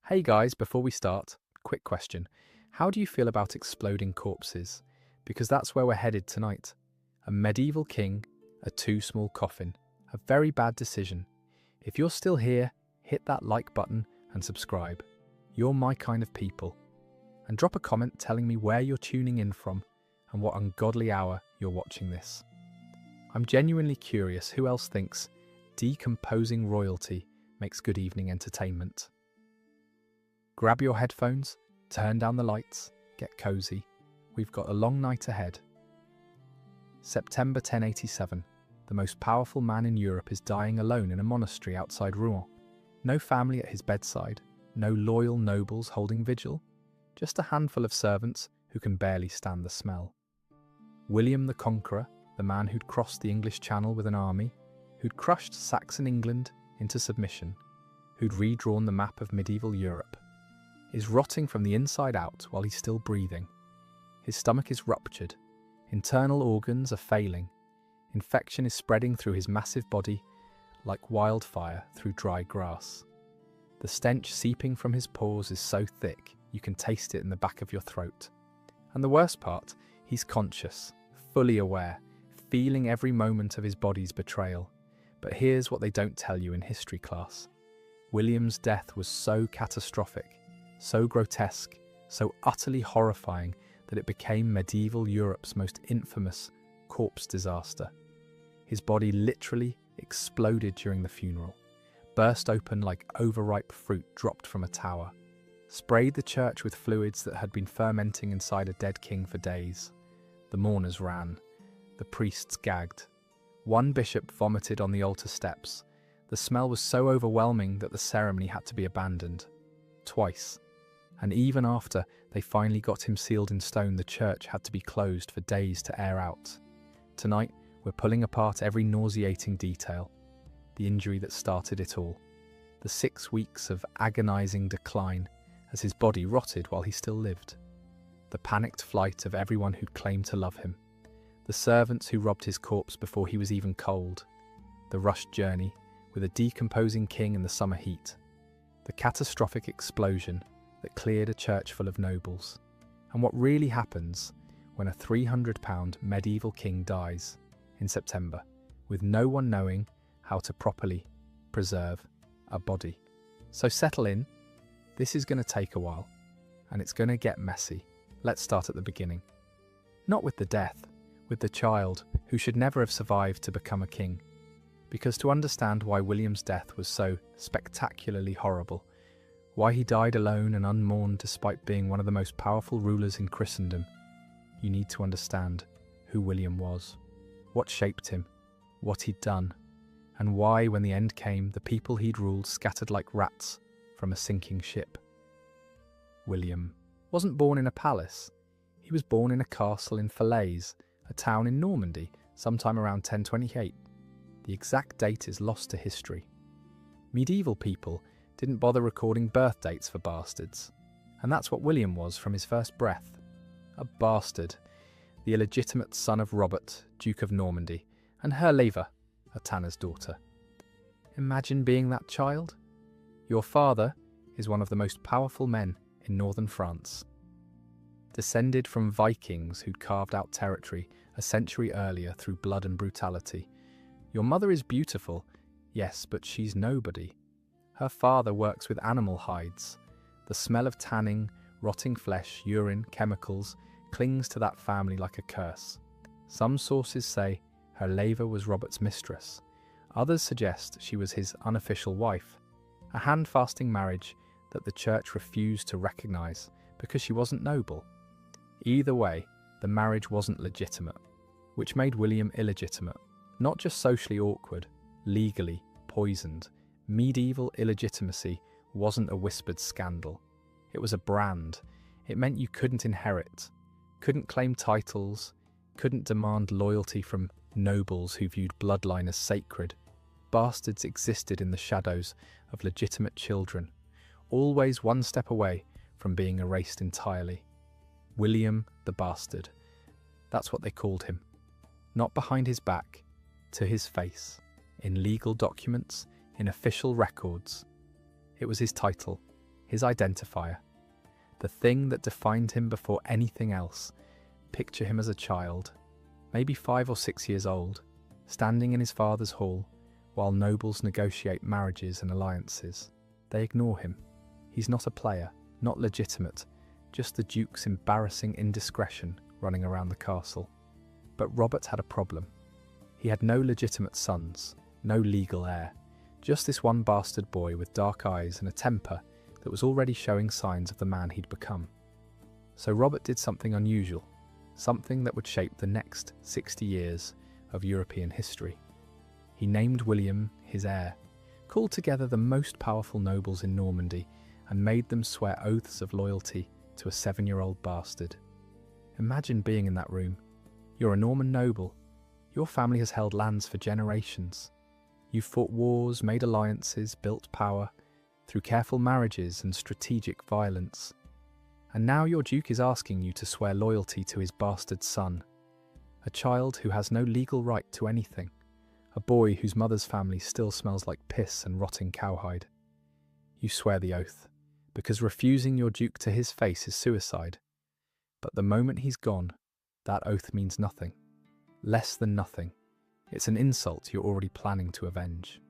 Hey guys, before we start, quick question. How do you feel about exploding corpses? Because that's where we're headed tonight. A medieval king, a too small coffin. A very bad decision. If you're still here, hit that like button and subscribe. You're my kind of people. And drop a comment telling me where you're tuning in from and what ungodly hour you're watching this. I'm genuinely curious who else thinks decomposing royalty makes good evening entertainment. Grab your headphones, turn down the lights, get cozy. We've got a long night ahead. September 1087. The most powerful man in Europe is dying alone in a monastery outside Rouen. No family at his bedside, no loyal nobles holding vigil, just a handful of servants who can barely stand the smell. William the Conqueror, the man who'd crossed the English Channel with an army, who'd crushed Saxon England into submission, who'd redrawn the map of medieval Europe, is rotting from the inside out while he's still breathing. His stomach is ruptured, internal organs are failing, infection is spreading through his massive body like wildfire through dry grass. The stench seeping from his pores is so thick you can taste it in the back of your throat. And the worst part, he's conscious, fully aware, feeling every moment of his body's betrayal. But here's what they don't tell you in history class. William's death was so catastrophic, so grotesque, so utterly horrifying that it became medieval Europe's most infamous corpse disaster. His body literally exploded during the funeral, burst open like overripe fruit dropped from a tower, sprayed the church with fluids that had been fermenting inside a dead king for days. The mourners ran, the priests gagged. One bishop vomited on the altar steps. The smell was so overwhelming that the ceremony had to be abandoned. Twice. And even after they finally got him sealed in stone, the church had to be closed for days to air out. Tonight, we're pulling apart every nauseating detail. The injury that started it all. The 6 weeks of agonizing decline as his body rotted while he still lived. The panicked flight of everyone who'd claimed to love him. The servants who robbed his corpse before he was even cold. The rushed journey with a decomposing king in the summer heat. The catastrophic explosion that cleared a church full of nobles. And what really happens when a £300 medieval king dies in September, with no one knowing how to properly preserve a body. So settle in, this is going to take a while, and it's going to get messy. Let's start at the beginning. Not with the death, with the child who should never have survived to become a king. Because to understand why William's death was so spectacularly horrible, why he died alone and unmourned despite being one of the most powerful rulers in Christendom, you need to understand who William was, what shaped him, what he'd done, and why, when the end came, the people he'd ruled scattered like rats from a sinking ship. William wasn't born in a palace. He was born in a castle in Falaise, a town in Normandy, sometime around 1028. The exact date is lost to history. Medieval people didn't bother recording birth dates for bastards, and that's what William was from his first breath. A bastard, the illegitimate son of Robert, Duke of Normandy, and Herleva, a tanner's daughter. Imagine being that child. Your father is one of the most powerful men in northern France. Descended from Vikings who'd carved out territory a century earlier through blood and brutality. Your mother is beautiful, yes, but she's nobody. Her father works with animal hides. The smell of tanning, rotting flesh, urine, chemicals clings to that family like a curse. Some sources say Herleva was Robert's mistress. Others suggest she was his unofficial wife, a hand-fasting marriage that the church refused to recognise because she wasn't noble. Either way, the marriage wasn't legitimate, which made William illegitimate, not just socially awkward, legally poisoned. Medieval illegitimacy wasn't a whispered scandal. It was a brand. It meant you couldn't inherit, couldn't claim titles, couldn't demand loyalty from nobles who viewed bloodline as sacred. Bastards existed in the shadows of legitimate children, always one step away from being erased entirely. William the Bastard. That's what they called him. Not behind his back, to his face, in legal documents, in official records. It was his title, his identifier, the thing that defined him before anything else. Picture him as a child, maybe 5 or 6 years old, standing in his father's hall while nobles negotiate marriages and alliances. They ignore him. He's not a player, not legitimate, just the Duke's embarrassing indiscretion running around the castle. But Robert had a problem. He had no legitimate sons, no legal heir, just this one bastard boy with dark eyes and a temper that was already showing signs of the man he'd become. So Robert did something unusual, something that would shape the next 60 years of European history. He named William his heir, called together the most powerful nobles in Normandy, and made them swear oaths of loyalty to a 7-year-old bastard. Imagine being in that room. You're a Norman noble. Your family has held lands for generations. You've fought wars, made alliances, built power, through careful marriages and strategic violence. And now your Duke is asking you to swear loyalty to his bastard son, a child who has no legal right to anything, a boy whose mother's family still smells like piss and rotting cowhide. You swear the oath, because refusing your Duke to his face is suicide. But the moment he's gone, that oath means nothing. Less than nothing. It's an insult you're already planning to avenge.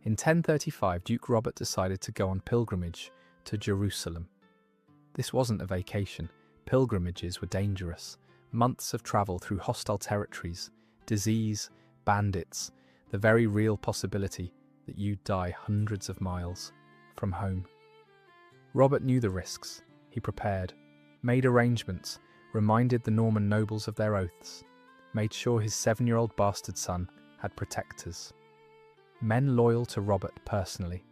In 1035, Duke Robert decided to go on pilgrimage to Jerusalem. This wasn't a vacation. Pilgrimages were dangerous. Months of travel through hostile territories, disease, bandits, the very real possibility that you'd die hundreds of miles from home. Robert knew the risks. He prepared, made arrangements, reminded the Norman nobles of their oaths, made sure his 7-year-old bastard son had protectors. Men loyal to Robert personally.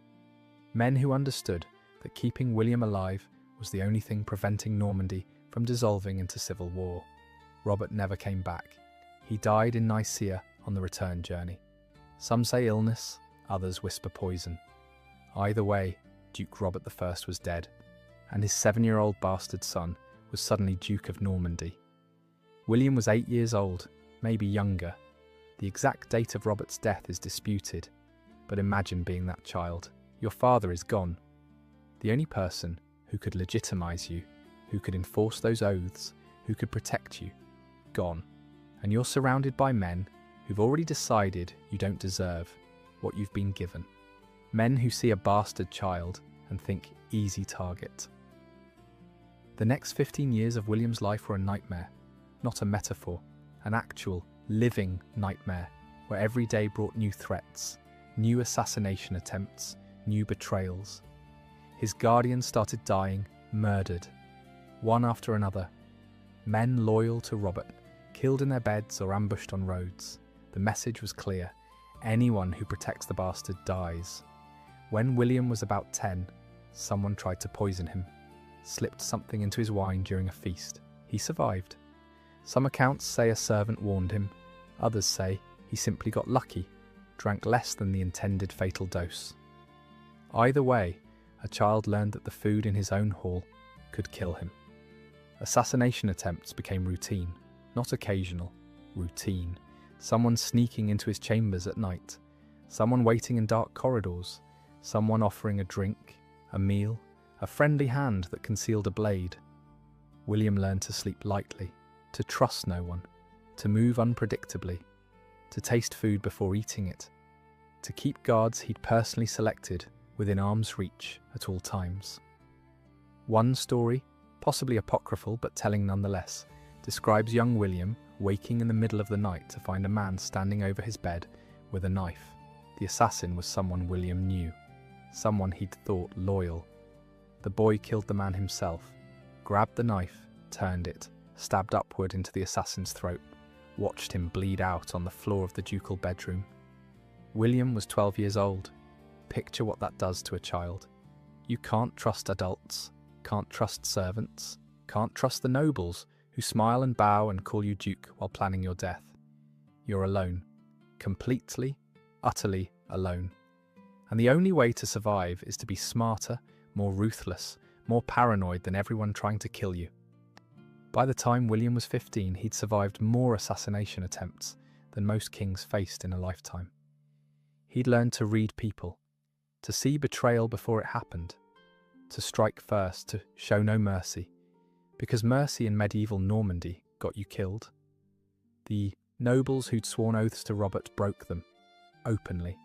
Men who understood that keeping William alive was the only thing preventing Normandy from dissolving into civil war. Robert never came back. He died in Nicaea on the return journey. Some say illness, others whisper poison. Either way, Duke Robert I was dead, and his 7-year-old bastard son was suddenly Duke of Normandy. William was 8 years old, maybe younger. The exact date of Robert's death is disputed, but imagine being that child. Your father is gone. The only person who could legitimize you, who could enforce those oaths, who could protect you, gone. And you're surrounded by men who've already decided you don't deserve what you've been given. Men who see a bastard child and think, easy target. The next 15 years of William's life were a nightmare, not a metaphor, an actual, living nightmare, where every day brought new threats, new assassination attempts, new betrayals. His guardians started dying, murdered, one after another. Men loyal to Robert, killed in their beds or ambushed on roads. The message was clear. Anyone who protects the bastard dies. When William was about 10, someone tried to poison him, slipped something into his wine during a feast. He survived. Some accounts say a servant warned him. Others say he simply got lucky, drank less than the intended fatal dose. Either way, a child learned that the food in his own hall could kill him. Assassination attempts became routine, not occasional, routine. Someone sneaking into his chambers at night, someone waiting in dark corridors, someone offering a drink, a meal, a friendly hand that concealed a blade. William learned to sleep lightly, to trust no one, to move unpredictably, to taste food before eating it, to keep guards he'd personally selected within arm's reach at all times. One story, possibly apocryphal but telling nonetheless, describes young William waking in the middle of the night to find a man standing over his bed with a knife. The assassin was someone William knew, someone he'd thought loyal. The boy killed the man himself, grabbed the knife, turned it, stabbed upward into the assassin's throat, watched him bleed out on the floor of the ducal bedroom. William was 12 years old. Picture what that does to a child. You can't trust adults, can't trust servants, can't trust the nobles who smile and bow and call you duke while planning your death. You're alone, completely, utterly alone. And the only way to survive is to be smarter, more ruthless, more paranoid than everyone trying to kill you. By the time William was 15, he'd survived more assassination attempts than most kings faced in a lifetime. He'd learned to read people, to see betrayal before it happened, to strike first, to show no mercy, because mercy in medieval Normandy got you killed. The nobles who'd sworn oaths to Robert broke them, openly.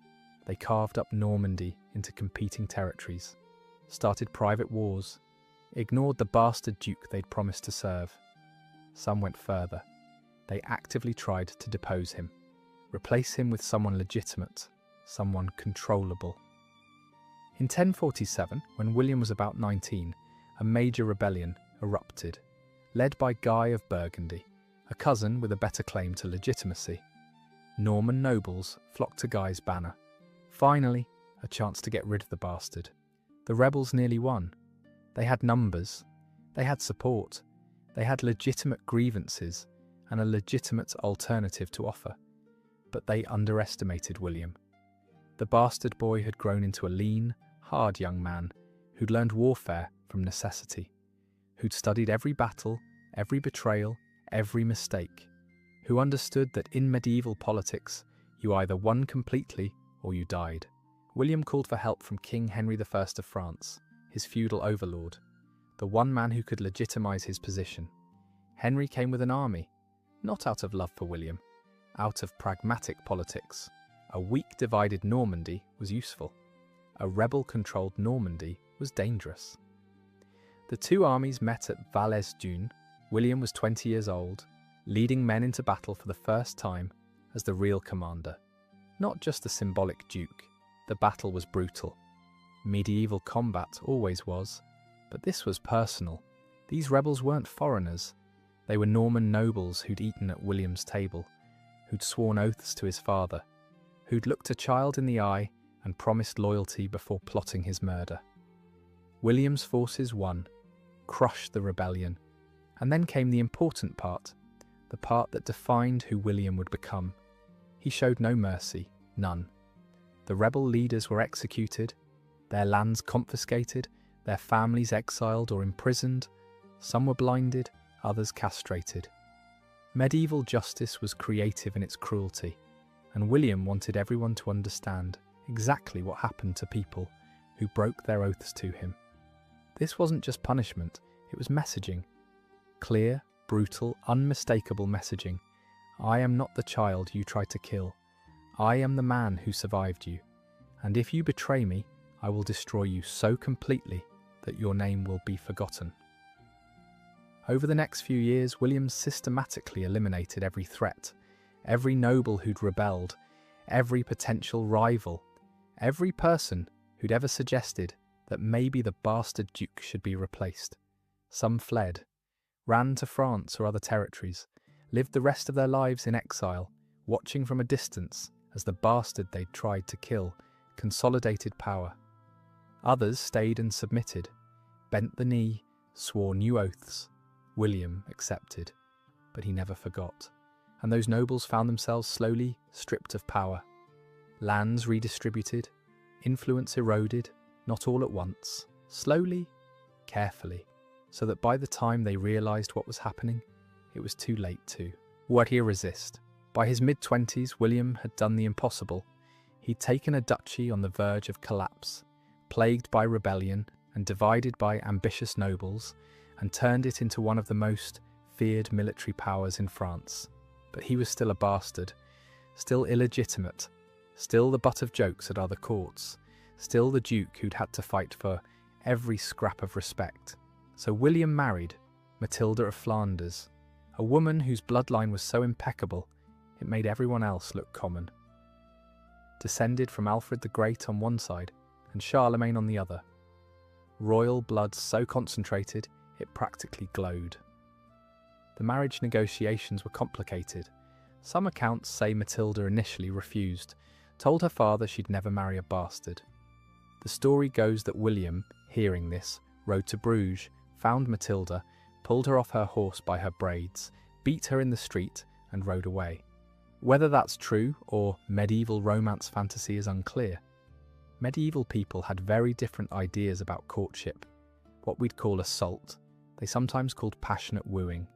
They carved up Normandy into competing territories, started private wars, ignored the bastard duke they'd promised to serve. Some went further. They actively tried to depose him, replace him with someone legitimate, someone controllable. In 1047, when William was about 19, a major rebellion erupted, led by Guy of Burgundy, a cousin with a better claim to legitimacy. Norman nobles flocked to Guy's banner. Finally, a chance to get rid of the bastard. The rebels nearly won. They had numbers, they had support, they had legitimate grievances and a legitimate alternative to offer. But they underestimated William. The bastard boy had grown into a lean, hard young man who'd learned warfare from necessity, who'd studied every battle, every betrayal, every mistake, who understood that in medieval politics you either won completely or you died. William called for help from King Henry I of France, his feudal overlord, the one man who could legitimize his position. Henry came with an army, not out of love for William, out of pragmatic politics. A weak, divided Normandy was useful. A rebel-controlled Normandy was dangerous. The two armies met at ravaged. William was 20 years old, leading men into battle for the first time as the real commander. Not just the symbolic duke. The battle was brutal. Medieval combat always was, but this was personal. These rebels weren't foreigners. They were Norman nobles who'd eaten at William's table, who'd sworn oaths to his father, who'd looked a child in the eye and promised loyalty before plotting his murder. William's forces won, crushed the rebellion, and then came the important part, the part that defined who William would become. He showed no mercy, none. The rebel leaders were executed, their lands confiscated, their families exiled or imprisoned. Some were blinded, others castrated. Medieval justice was creative in its cruelty, and William wanted everyone to understand exactly what happened to people who broke their oaths to him. This wasn't just punishment, it was messaging. Clear, brutal, unmistakable messaging. I am not the child you tried to kill. I am the man who survived you, and if you betray me, I will destroy you so completely that your name will be forgotten. Over the next few years, William systematically eliminated every threat, every noble who'd rebelled, every potential rival, every person who'd ever suggested that maybe the bastard duke should be replaced. Some fled, ran to France or other territories, lived the rest of their lives in exile, watching from a distance as the bastard they'd tried to kill consolidated power. Others stayed and submitted, bent the knee, swore new oaths. William accepted, but he never forgot. And those nobles found themselves slowly stripped of power. Lands redistributed, influence eroded, not all at once, slowly, carefully, so that by the time they realised what was happening, it was too late to. Would he resist? By his mid-20s, William had done the impossible. He'd taken a duchy on the verge of collapse, plagued by rebellion and divided by ambitious nobles, and turned it into one of the most feared military powers in France. But he was still a bastard, still illegitimate, still the butt of jokes at other courts, still the duke who'd had to fight for every scrap of respect. So William married Matilda of Flanders, a woman whose bloodline was so impeccable it made everyone else look common. Descended from Alfred the Great on one side and Charlemagne on the other. Royal blood so concentrated it practically glowed. The marriage negotiations were complicated. Some accounts say Matilda initially refused, told her father she'd never marry a bastard. The story goes that William, hearing this, rode to Bruges, found Matilda, pulled her off her horse by her braids, beat her in the street, and rode away. Whether that's true or medieval romance fantasy is unclear. Medieval people had very different ideas about courtship, what we'd call assault. They sometimes called passionate wooing.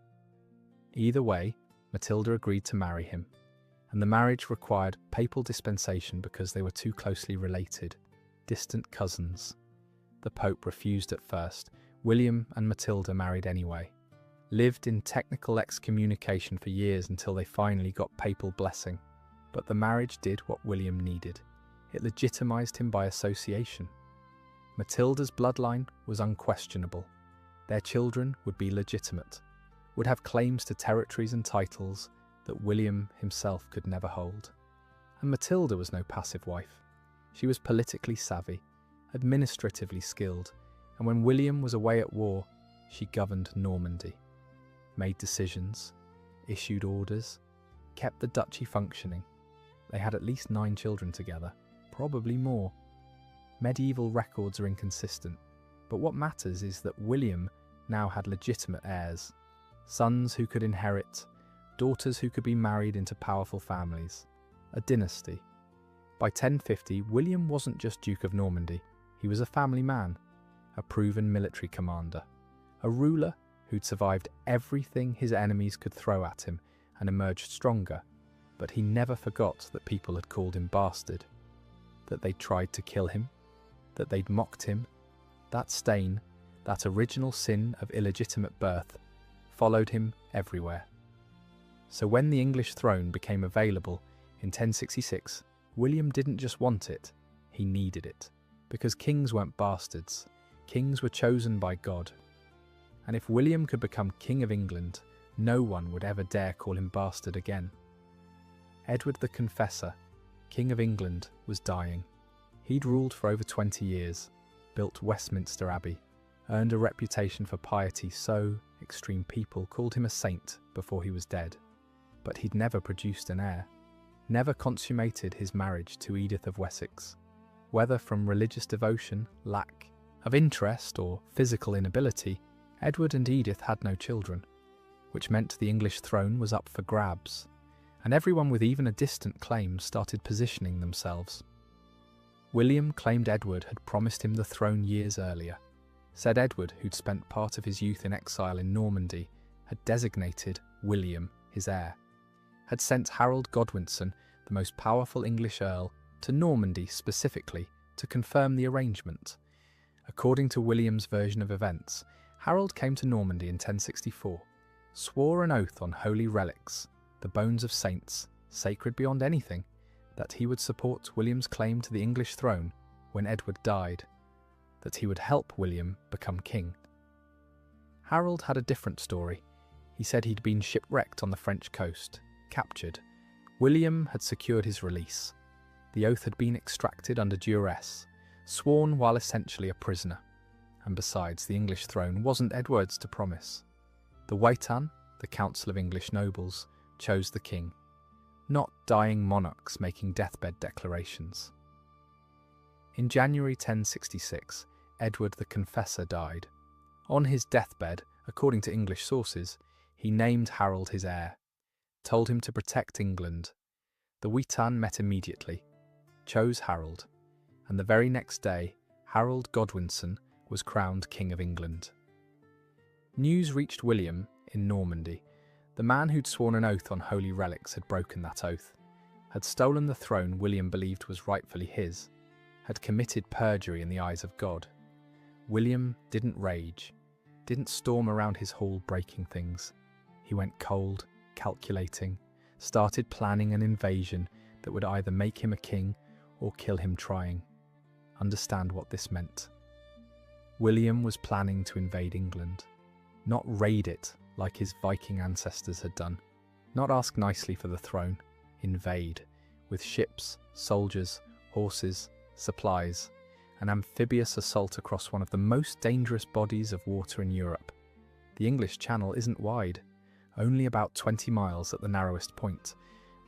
Either way, Matilda agreed to marry him, and the marriage required papal dispensation because they were too closely related, distant cousins. The Pope refused at first. William and Matilda married anyway. Lived in technical excommunication for years until they finally got papal blessing. But the marriage did what William needed. It legitimized him by association. Matilda's bloodline was unquestionable. Their children would be legitimate, would have claims to territories and titles that William himself could never hold. And Matilda was no passive wife. She was politically savvy, administratively skilled, and when William was away at war, she governed Normandy, made decisions, issued orders, kept the duchy functioning. They had at least 9 children together, probably more. Medieval records are inconsistent, but what matters is that William now had legitimate heirs, sons who could inherit, daughters who could be married into powerful families, a dynasty. By 1050, William wasn't just Duke of Normandy, he was a family man, a proven military commander, a ruler who'd survived everything his enemies could throw at him and emerged stronger, but he never forgot that people had called him bastard, that they'd tried to kill him, that they'd mocked him. That stain, that original sin of illegitimate birth, followed him everywhere. So when the English throne became available in 1066, William didn't just want it, he needed it. Because kings weren't bastards, kings were chosen by God. And if William could become King of England, no one would ever dare call him bastard again. Edward the Confessor, King of England, was dying. He'd ruled for over 20 years, built Westminster Abbey, earned a reputation for piety so extreme people called him a saint before he was dead. But he'd never produced an heir, never consummated his marriage to Edith of Wessex. Whether from religious devotion, lack of interest, or physical inability, Edward and Edith had no children, which meant the English throne was up for grabs, and everyone with even a distant claim started positioning themselves. William claimed Edward had promised him the throne years earlier, said Edward, who'd spent part of his youth in exile in Normandy, had designated William his heir, had sent Harold Godwinson, the most powerful English earl, to Normandy specifically to confirm the arrangement. According to William's version of events, Harold came to Normandy in 1064, swore an oath on holy relics, the bones of saints, sacred beyond anything, that he would support William's claim to the English throne when Edward died, that he would help William become king. Harold had a different story. He said he'd been shipwrecked on the French coast, captured. William had secured his release. The oath had been extracted under duress, sworn while essentially a prisoner. And besides, the English throne wasn't Edward's to promise. The Witan, the Council of English Nobles, chose the king, not dying monarchs making deathbed declarations. In January 1066, Edward the Confessor died. On his deathbed, according to English sources, he named Harold his heir, told him to protect England. The Witan met immediately, chose Harold, and the very next day, Harold Godwinson was crowned King of England. News reached William in Normandy. The man who'd sworn an oath on holy relics had broken that oath, had stolen the throne William believed was rightfully his, had committed perjury in the eyes of God. William didn't rage, didn't storm around his hall breaking things. He went cold, calculating, started planning an invasion that would either make him a king or kill him trying. Understand what this meant. William was planning to invade England, not raid it like his Viking ancestors had done, not ask nicely for the throne, invade, with ships, soldiers, horses, supplies, an amphibious assault across one of the most dangerous bodies of water in Europe. The English Channel isn't wide, only about 20 miles at the narrowest point,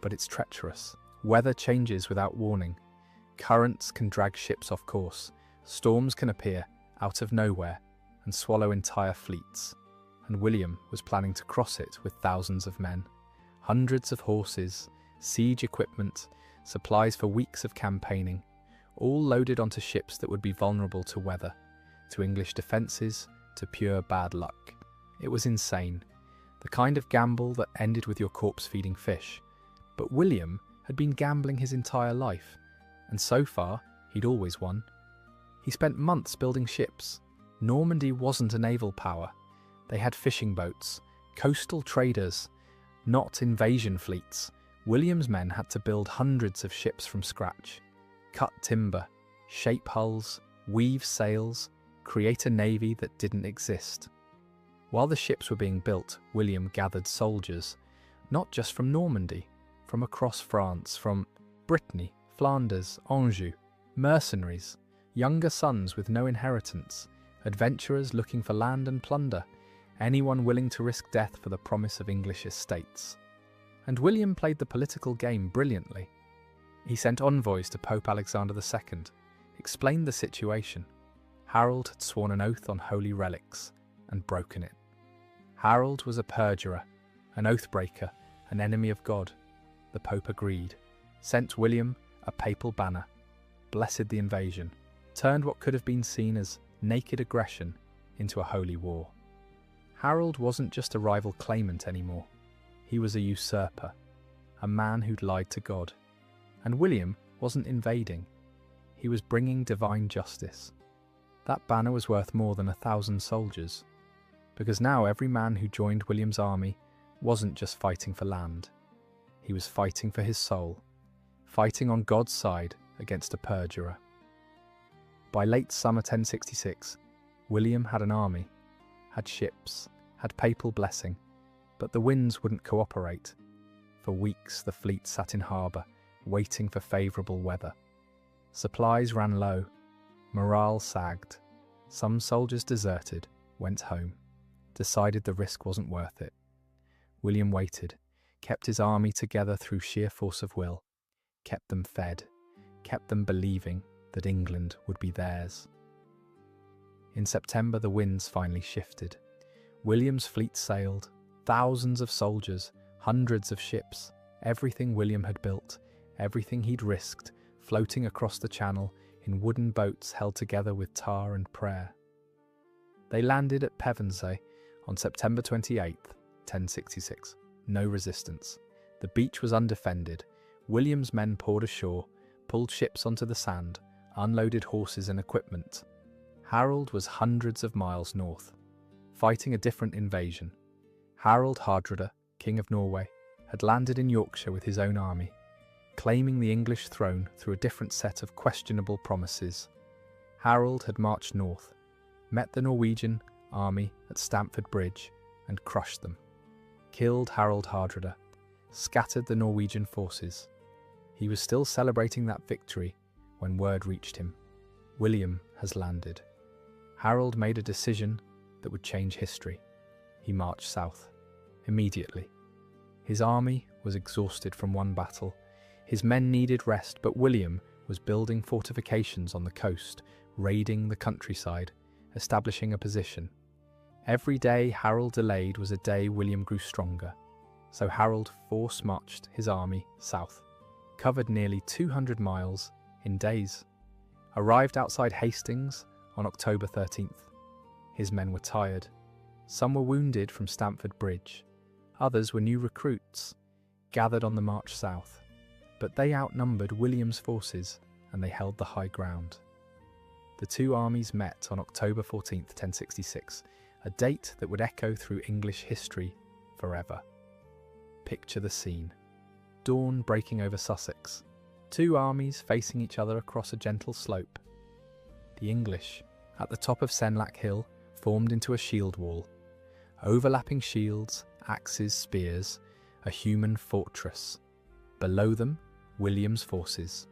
but it's treacherous. Weather changes without warning. Currents can drag ships off course. Storms can appear out of nowhere and swallow entire fleets. And William was planning to cross it with thousands of men, hundreds of horses, siege equipment, supplies for weeks of campaigning, all loaded onto ships that would be vulnerable to weather, to English defences, to pure bad luck. It was insane, the kind of gamble that ended with your corpse feeding fish. But William had been gambling his entire life, and so far he'd always won. He spent months building ships. Normandy wasn't a naval power. They had fishing boats, coastal traders, not invasion fleets. William's men had to build hundreds of ships from scratch, cut timber, shape hulls, weave sails, create a navy that didn't exist. While the ships were being built, William gathered soldiers, not just from Normandy, from across France, from Brittany, Flanders, Anjou, mercenaries, younger sons with no inheritance, adventurers looking for land and plunder, anyone willing to risk death for the promise of English estates. And William played the political game brilliantly. He sent envoys to Pope Alexander II, explained the situation. Harold had sworn an oath on holy relics and broken it. Harold was a perjurer, an oath-breaker, an enemy of God. The Pope agreed, sent William a papal banner, blessed the invasion, turned what could have been seen as naked aggression into a holy war. Harold wasn't just a rival claimant anymore. He was a usurper, a man who'd lied to God. And William wasn't invading. He was bringing divine justice. That banner was worth more than 1,000 soldiers, because now every man who joined William's army wasn't just fighting for land. He was fighting for his soul, fighting on God's side against a perjurer. By late summer 1066, William had an army, had ships, had papal blessing, but the winds wouldn't cooperate. For weeks the fleet sat in harbour, waiting for favourable weather. Supplies ran low, morale sagged. Some soldiers deserted, went home, decided the risk wasn't worth it. William waited, kept his army together through sheer force of will, kept them fed, kept them believing that England would be theirs. In September the winds finally shifted. William's fleet sailed, thousands of soldiers, hundreds of ships, everything William had built, everything he'd risked, floating across the channel in wooden boats held together with tar and prayer. They landed at Pevensey on September 28th, 1066. No resistance. The beach was undefended. William's men poured ashore, pulled ships onto the sand, unloaded horses and equipment. Harold was hundreds of miles north, fighting a different invasion. Harold Hardrada, King of Norway, had landed in Yorkshire with his own army, claiming the English throne through a different set of questionable promises. Harold had marched north, met the Norwegian army at Stamford Bridge and crushed them, killed Harold Hardrada, scattered the Norwegian forces. He was still celebrating that victory when word reached him. William has landed. Harold made a decision that would change history. He marched south, immediately. His army was exhausted from one battle. His men needed rest, but William was building fortifications on the coast, raiding the countryside, establishing a position. Every day Harold delayed was a day William grew stronger. So Harold force-marched his army south, covered nearly 200 miles in days, arrived outside Hastings on October 13th. His men were tired. Some were wounded from Stamford Bridge. Others were new recruits, gathered on the march south. But they outnumbered William's forces and they held the high ground. The two armies met on October 14th, 1066, a date that would echo through English history forever. Picture the scene. Dawn breaking over Sussex. Two armies facing each other across a gentle slope. The English, at the top of Senlac Hill, formed into a shield wall. Overlapping shields, axes, spears, a human fortress. Below them, William's forces.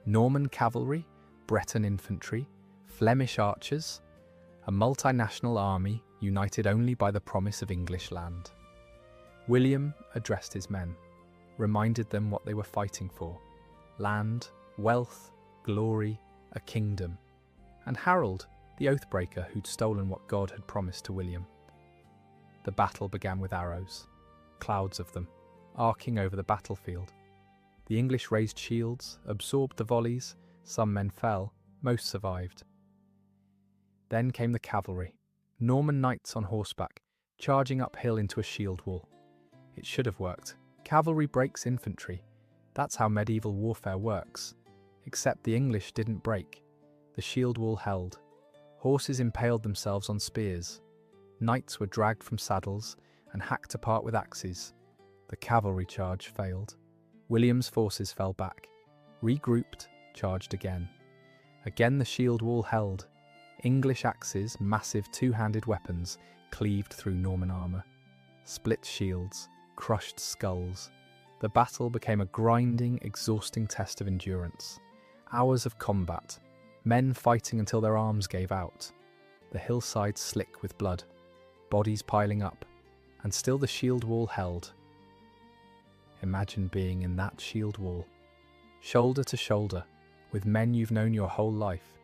Norman cavalry, Breton infantry, Flemish archers, a multinational army united only by the promise of English land. William addressed his men, reminded them what they were fighting for: land, wealth, glory, a kingdom. And Harold, the oathbreaker who'd stolen what God had promised to William. The battle began with arrows, clouds of them, arcing over the battlefield. The English raised shields, absorbed the volleys, some men fell, most survived. Then came the cavalry, Norman knights on horseback, charging uphill into a shield wall. It should have worked. Cavalry breaks infantry. That's how medieval warfare works. Except the English didn't break. The shield wall held. Horses impaled themselves on spears. Knights were dragged from saddles and hacked apart with axes. The cavalry charge failed. William's forces fell back, regrouped, charged again. Again the shield wall held. English axes, massive two-handed weapons, cleaved through Norman armour. Split shields, crushed skulls. The battle became a grinding, exhausting test of endurance. Hours of combat, men fighting until their arms gave out. The hillsides slick with blood, bodies piling up, and still the shield wall held. Imagine being in that shield wall, shoulder to shoulder, with men you've known your whole life,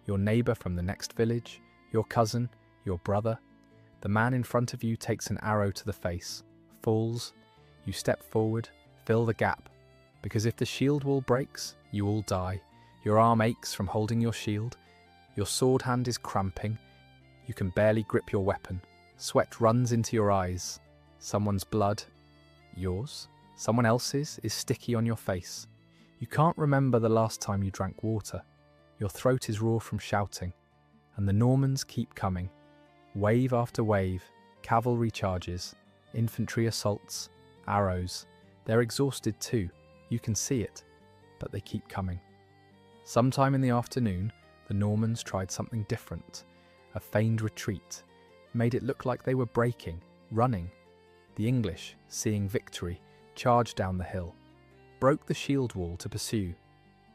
your neighbour from the next village, your cousin, your brother. The man in front of you takes an arrow to the face, falls, you step forward, fill the gap, because if the shield wall breaks, you all die. Your arm aches from holding your shield, your sword hand is cramping, you can barely grip your weapon, sweat runs into your eyes, someone's blood, yours, someone else's, is sticky on your face. You can't remember the last time you drank water, your throat is raw from shouting, and the Normans keep coming. Wave after wave, cavalry charges, infantry assaults, arrows. They're exhausted too, you can see it, but they keep coming. Sometime in the afternoon, the Normans tried something different, a feigned retreat, made it look like they were breaking, running. The English, seeing victory, charged down the hill, broke the shield wall to pursue,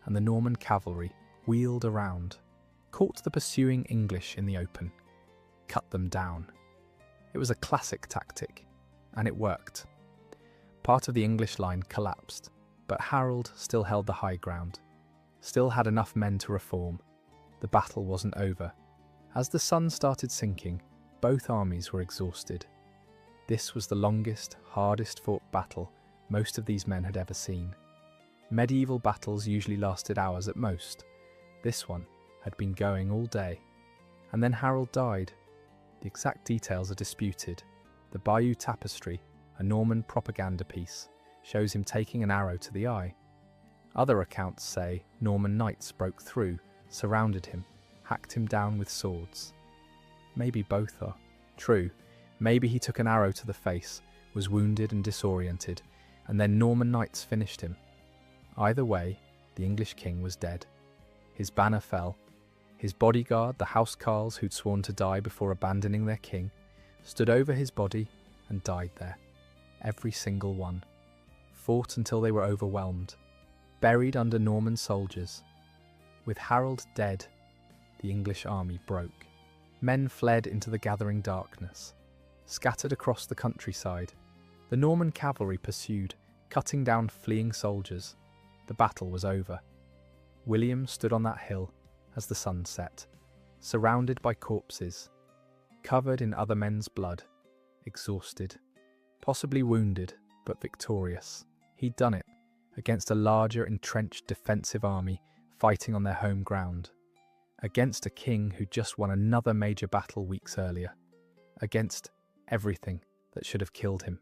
and the Norman cavalry wheeled around, caught the pursuing English in the open, cut them down. It was a classic tactic, and it worked. Part of the English line collapsed, but Harold still held the high ground, still had enough men to reform. The battle wasn't over. As the sun started sinking, both armies were exhausted. This was the longest, hardest fought battle most of these men had ever seen. Medieval battles usually lasted hours at most. This one had been going all day. And then Harold died. The exact details are disputed. The Bayeux Tapestry, a Norman propaganda piece, shows him taking an arrow to the eye. Other accounts say Norman knights broke through, surrounded him, hacked him down with swords. Maybe both are true. Maybe he took an arrow to the face, was wounded and disoriented, and then Norman knights finished him. Either way, the English king was dead. His banner fell. His bodyguard, the housecarls who'd sworn to die before abandoning their king, stood over his body and died there. Every single one. Fought until they were overwhelmed, buried under Norman soldiers. With Harold dead, the English army broke. Men fled into the gathering darkness, scattered across the countryside. The Norman cavalry pursued, cutting down fleeing soldiers. The battle was over. William stood on that hill as the sun set, surrounded by corpses, covered in other men's blood, exhausted, possibly wounded, but victorious. He'd done it, against a larger, entrenched defensive army fighting on their home ground, against a king who'd just won another major battle weeks earlier, against everything that should have killed him.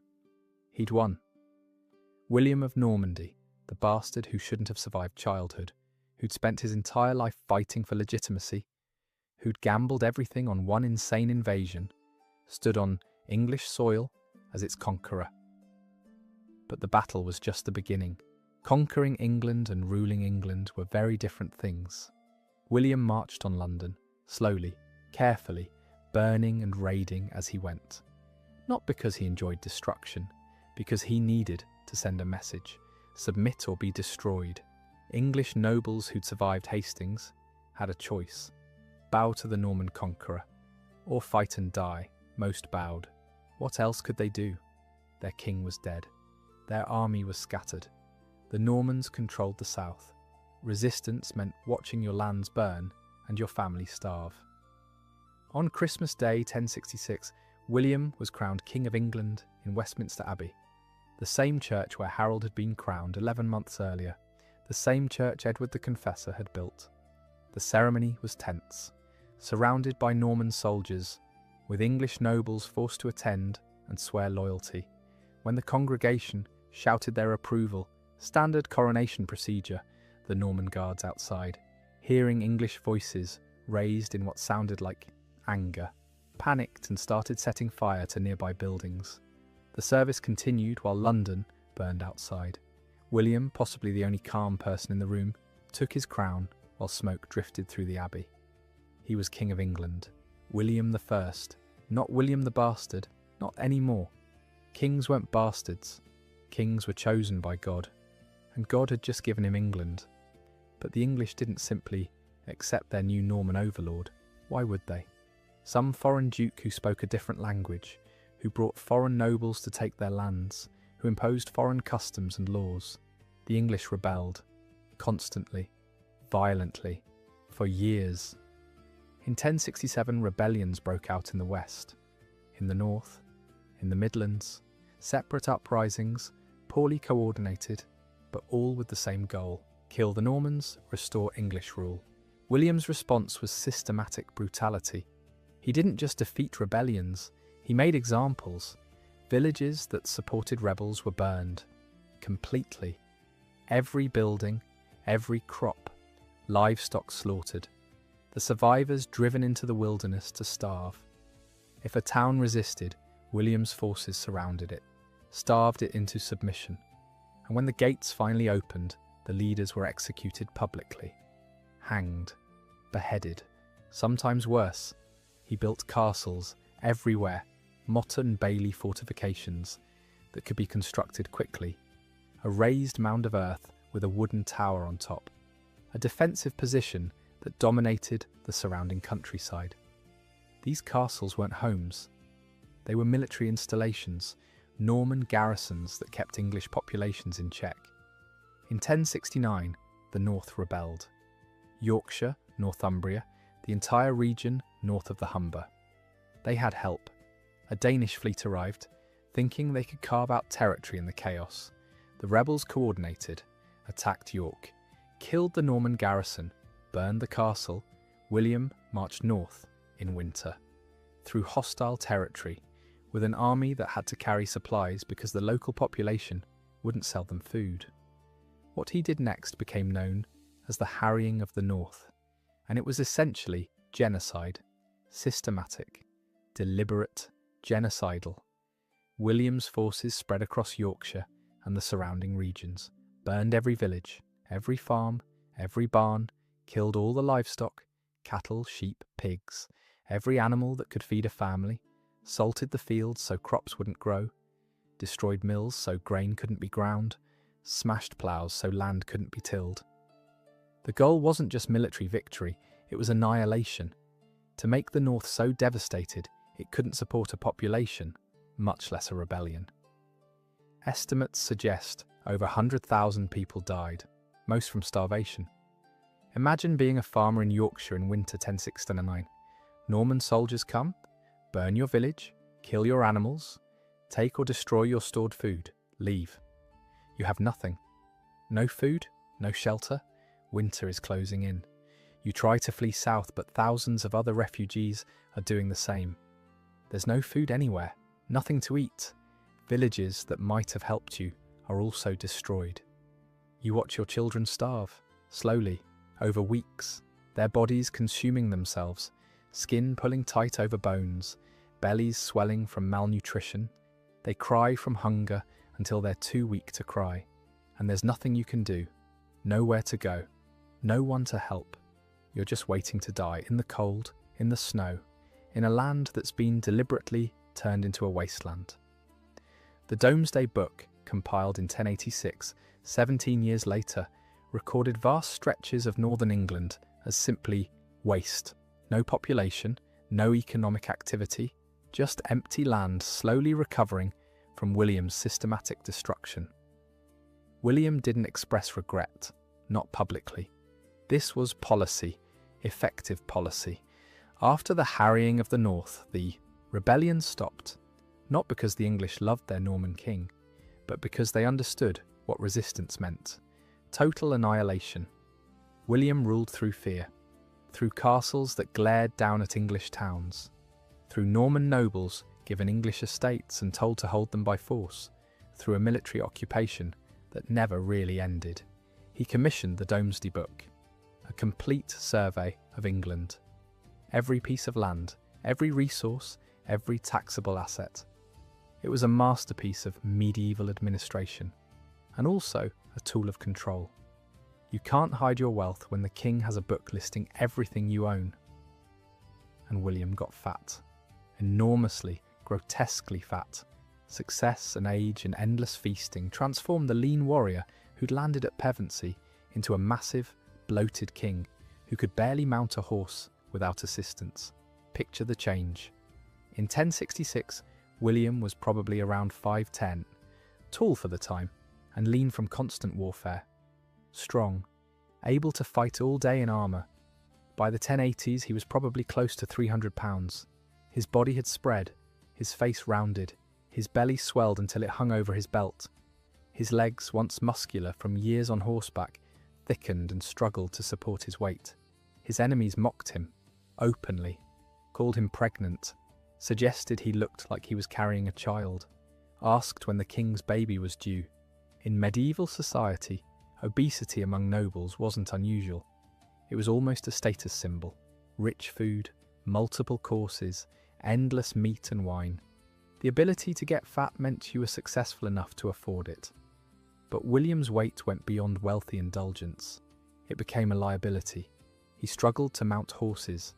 He'd won. William of Normandy, the bastard who shouldn't have survived childhood, who'd spent his entire life fighting for legitimacy, who'd gambled everything on one insane invasion, stood on English soil as its conqueror. But the battle was just the beginning. Conquering England and ruling England were very different things. William marched on London, slowly, carefully, burning and raiding as he went. Not because he enjoyed destruction, because he needed to send a message, submit or be destroyed. English nobles who'd survived Hastings had a choice: bow to the Norman conqueror, or fight and die. Most bowed. What else could they do? Their king was dead. Their army was scattered. The Normans controlled the south. Resistance meant watching your lands burn and your family starve. On Christmas Day 1066, William was crowned King of England in Westminster Abbey, the same church where Harold had been crowned 11 months earlier, the same church Edward the Confessor had built. The ceremony was tense, surrounded by Norman soldiers, with English nobles forced to attend and swear loyalty. When the congregation shouted their approval, standard coronation procedure, the Norman guards outside hearing English voices raised in what sounded like anger, panicked and started setting fire to nearby buildings. The service continued while London burned outside. William, possibly the only calm person in the room, took his crown while smoke drifted through the abbey. He was King of England, William I, not William the Bastard, not anymore. Kings weren't bastards. Kings were chosen by God, and God had just given him England. But the English didn't simply accept their new Norman overlord. Why would they? Some foreign duke who spoke a different language, who brought foreign nobles to take their lands, who imposed foreign customs and laws. The English rebelled, constantly, violently, for years. In 1067, rebellions broke out in the west, in the north, in the Midlands, separate uprisings, poorly coordinated, but all with the same goal: kill the Normans, restore English rule. William's response was systematic brutality. He didn't just defeat rebellions, he made examples. Villages that supported rebels were burned, completely. Every building, every crop, livestock slaughtered. The survivors driven into the wilderness to starve. If a town resisted, William's forces surrounded it, starved it into submission. And when the gates finally opened, the leaders were executed publicly, hanged, beheaded, sometimes worse. He built castles everywhere, motte and bailey fortifications that could be constructed quickly, a raised mound of earth with a wooden tower on top, a defensive position that dominated the surrounding countryside. These castles weren't homes. They were military installations, Norman garrisons that kept English populations in check. In 1069, the North rebelled. Yorkshire, Northumbria, the entire region north of the Humber. They had help. A Danish fleet arrived, thinking they could carve out territory in the chaos. The rebels coordinated, attacked York, killed the Norman garrison, burned the castle. William marched north in winter, through hostile territory, with an army that had to carry supplies because the local population wouldn't sell them food. What he did next became known as the Harrying of the North, and it was essentially genocide, systematic, deliberate, genocidal. William's forces spread across Yorkshire and the surrounding regions, burned every village, every farm, every barn, killed all the livestock, cattle, sheep, pigs, every animal that could feed a family, salted the fields so crops wouldn't grow, destroyed mills so grain couldn't be ground, smashed ploughs so land couldn't be tilled. The goal wasn't just military victory, it was annihilation. To make the North so devastated, it couldn't support a population, much less a rebellion. Estimates suggest over 100,000 people died, most from starvation. Imagine being a farmer in Yorkshire in winter 1069. Norman soldiers come, burn your village, kill your animals, take or destroy your stored food, leave. You have nothing. No food, no shelter. Winter is closing in. You try to flee south, but thousands of other refugees are doing the same. There's no food anywhere, nothing to eat. Villages that might have helped you are also destroyed. You watch your children starve, slowly, over weeks, their bodies consuming themselves, skin pulling tight over bones, bellies swelling from malnutrition. They cry from hunger until they're too weak to cry, and there's nothing you can do, nowhere to go, no one to help. You're just waiting to die in the cold, in the snow, in a land that's been deliberately turned into a wasteland. The Domesday Book, compiled in 1086, 17 years later, recorded vast stretches of northern England as simply waste. No population, no economic activity, just empty land slowly recovering from William's systematic destruction. William didn't express regret, not publicly. This was policy, effective policy. After the harrying of the North, the rebellion stopped, not because the English loved their Norman king, but because they understood what resistance meant. Total annihilation. William ruled through fear, through castles that glared down at English towns, through Norman nobles given English estates and told to hold them by force, through a military occupation that never really ended. He commissioned the Domesday Book, a a complete survey of England. Every piece of land, every resource, every taxable asset. It was a masterpiece of medieval administration, and also a tool of control. You can't hide your wealth when the king has a book listing everything you own. And William got fat. Enormously, grotesquely fat. Success and age and endless feasting transformed the lean warrior who'd landed at Pevensey into a massive, bloated king who could barely mount a horse without assistance. Picture the change. In 1066, William was probably around 5'10", tall for the time, and lean from constant warfare. Strong, able to fight all day in armour. By the 1080s, he was probably close to 300 pounds. His body had spread, his face rounded, his belly swelled until it hung over his belt. His legs, once muscular from years on horseback, thickened and struggled to support his weight. His enemies mocked him, openly, called him pregnant, suggested he looked like he was carrying a child, asked when the king's baby was due. In medieval society, obesity among nobles wasn't unusual. It was almost a status symbol. Rich food, multiple courses, endless meat and wine. The ability to get fat meant you were successful enough to afford it. But William's weight went beyond wealthy indulgence. It became a liability. He struggled to mount horses,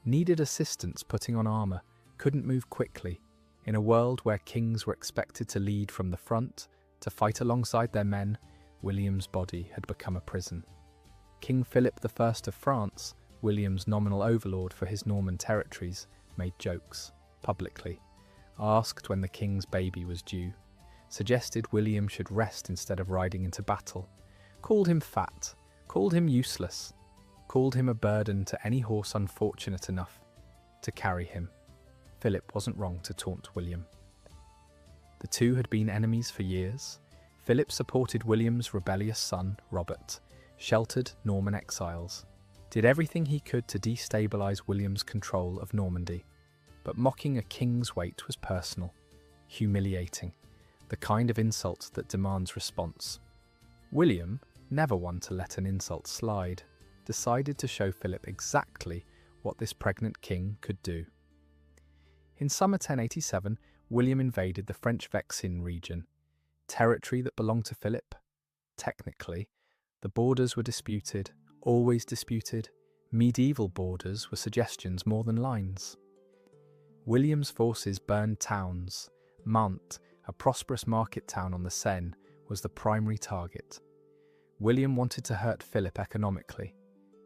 needed assistance putting on armour, couldn't move quickly. In a world where kings were expected to lead from the front, to fight alongside their men, William's body had become a prison. King Philip I of France, William's nominal overlord for his Norman territories, made jokes, publicly, asked when the king's baby was due, suggested William should rest instead of riding into battle, called him fat, called him useless, called him a burden to any horse unfortunate enough to carry him. Philip wasn't wrong to taunt William. The two had been enemies for years. Philip supported William's rebellious son, Robert, sheltered Norman exiles, did everything he could to destabilise William's control of Normandy. But mocking a king's weight was personal, humiliating, the kind of insult that demands response. William, never one to let an insult slide, decided to show Philip exactly what this pregnant king could do. In summer 1087, William invaded the French Vexin region, territory that belonged to Philip. Technically, the borders were disputed, always disputed. Medieval borders were suggestions more than lines. William's forces burned towns. Mantes, a prosperous market town on the Seine, was the primary target. William wanted to hurt Philip economically,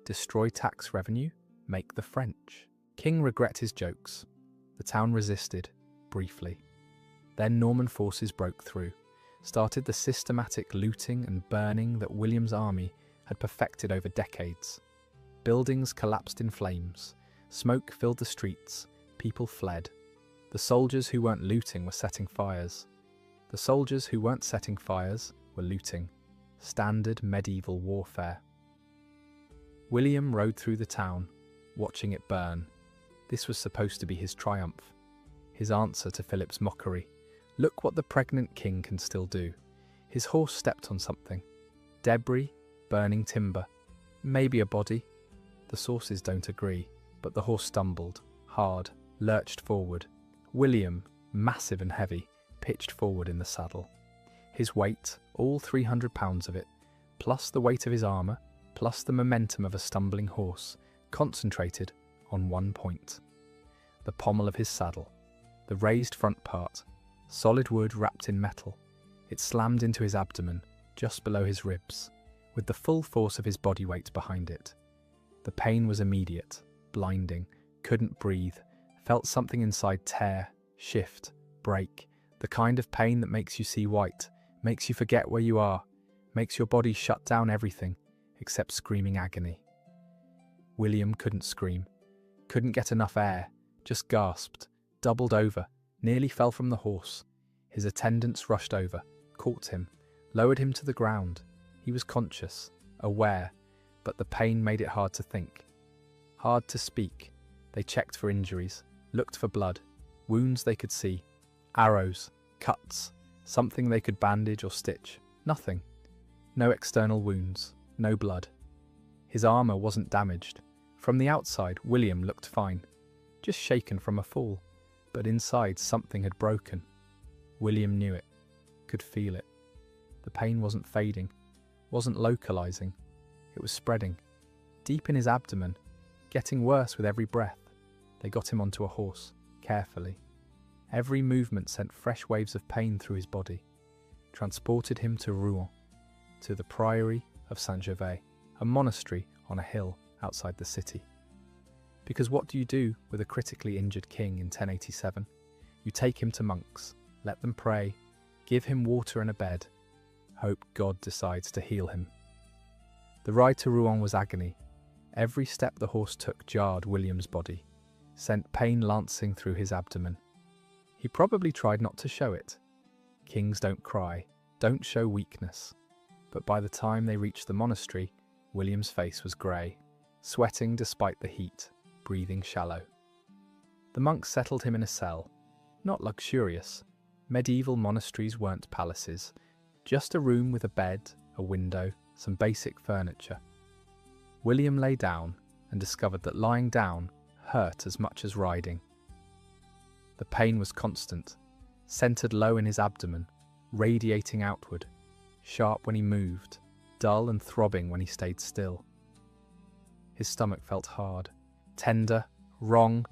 destroy tax revenue, make the French. King regret his jokes. The town resisted, briefly. Then Norman forces broke through, started the systematic looting and burning that William's army had perfected over decades. Buildings collapsed in flames, smoke filled the streets, people fled. The soldiers who weren't looting were setting fires. The soldiers who weren't setting fires were looting. Standard medieval warfare. William rode through the town, watching it burn. This was supposed to be his triumph, his answer to Philip's mockery. Look what the pregnant king can still do. His horse stepped on something. Debris, burning timber, maybe a body. The sources don't agree, but the horse stumbled, hard, lurched forward. William, massive and heavy, pitched forward in the saddle. His weight, all 300 pounds of it, plus the weight of his armour, plus the momentum of a stumbling horse, concentrated on one point. The pommel of his saddle, the raised front part, solid wood wrapped in metal. It slammed into his abdomen, just below his ribs, with the full force of his body weight behind it. The pain was immediate, blinding, couldn't breathe, felt something inside tear, shift, break, the kind of pain that makes you see white, makes you forget where you are, makes your body shut down everything, except screaming agony. William couldn't scream, couldn't get enough air, just gasped, doubled over, nearly fell from the horse. His attendants rushed over, caught him, lowered him to the ground. He was conscious, aware, but the pain made it hard to think, hard to speak. They checked for injuries, looked for blood, wounds they could see, arrows, cuts, something they could bandage or stitch. Nothing. No external wounds, no blood. His armour wasn't damaged. From the outside, William looked fine, just shaken from a fall. But inside, something had broken. William knew it, could feel it. The pain wasn't fading, wasn't localizing. It was spreading, deep in his abdomen, getting worse with every breath. They got him onto a horse, carefully. Every movement sent fresh waves of pain through his body, transported him to Rouen, to the priory of Saint-Gervais, a monastery on a hill outside the city. Because what do you do with a critically injured king in 1087? You take him to monks, let them pray, give him water and a bed, hope God decides to heal him. The ride to Rouen was agony. Every step the horse took jarred William's body, sent pain lancing through his abdomen. He probably tried not to show it. Kings don't cry, don't show weakness. But by the time they reached the monastery, William's face was grey, sweating despite the heat, breathing shallow. The monks settled him in a cell, not luxurious. Medieval monasteries weren't palaces, just a room with a bed, a window, some basic furniture. William lay down and discovered that lying down hurt as much as riding. The pain was constant, centered low in his abdomen, radiating outward, sharp when he moved, dull and throbbing when he stayed still. His stomach felt hard, tender, wrong.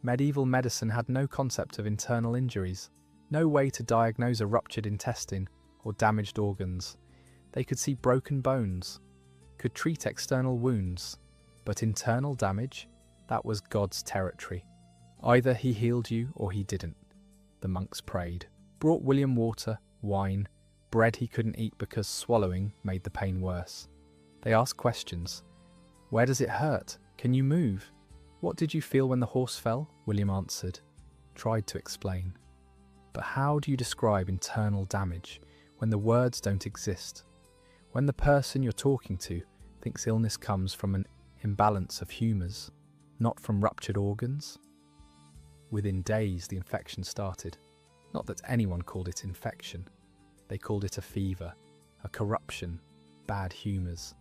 Medieval medicine had no concept of internal injuries, no way to diagnose a ruptured intestine or damaged organs. They could see broken bones, could treat external wounds, but internal damage, that was God's territory. Either he healed you or he didn't. The monks prayed, brought William water, wine, bread he couldn't eat because swallowing made the pain worse. They asked questions. Where does it hurt? Can you move? What did you feel when the horse fell? William answered, tried to explain. But how do you describe internal damage when the words don't exist? When the person you're talking to thinks illness comes from an imbalance of humours, not from ruptured organs? Within days, the infection started. Not that anyone called it infection. They called it a fever, a corruption, bad humours.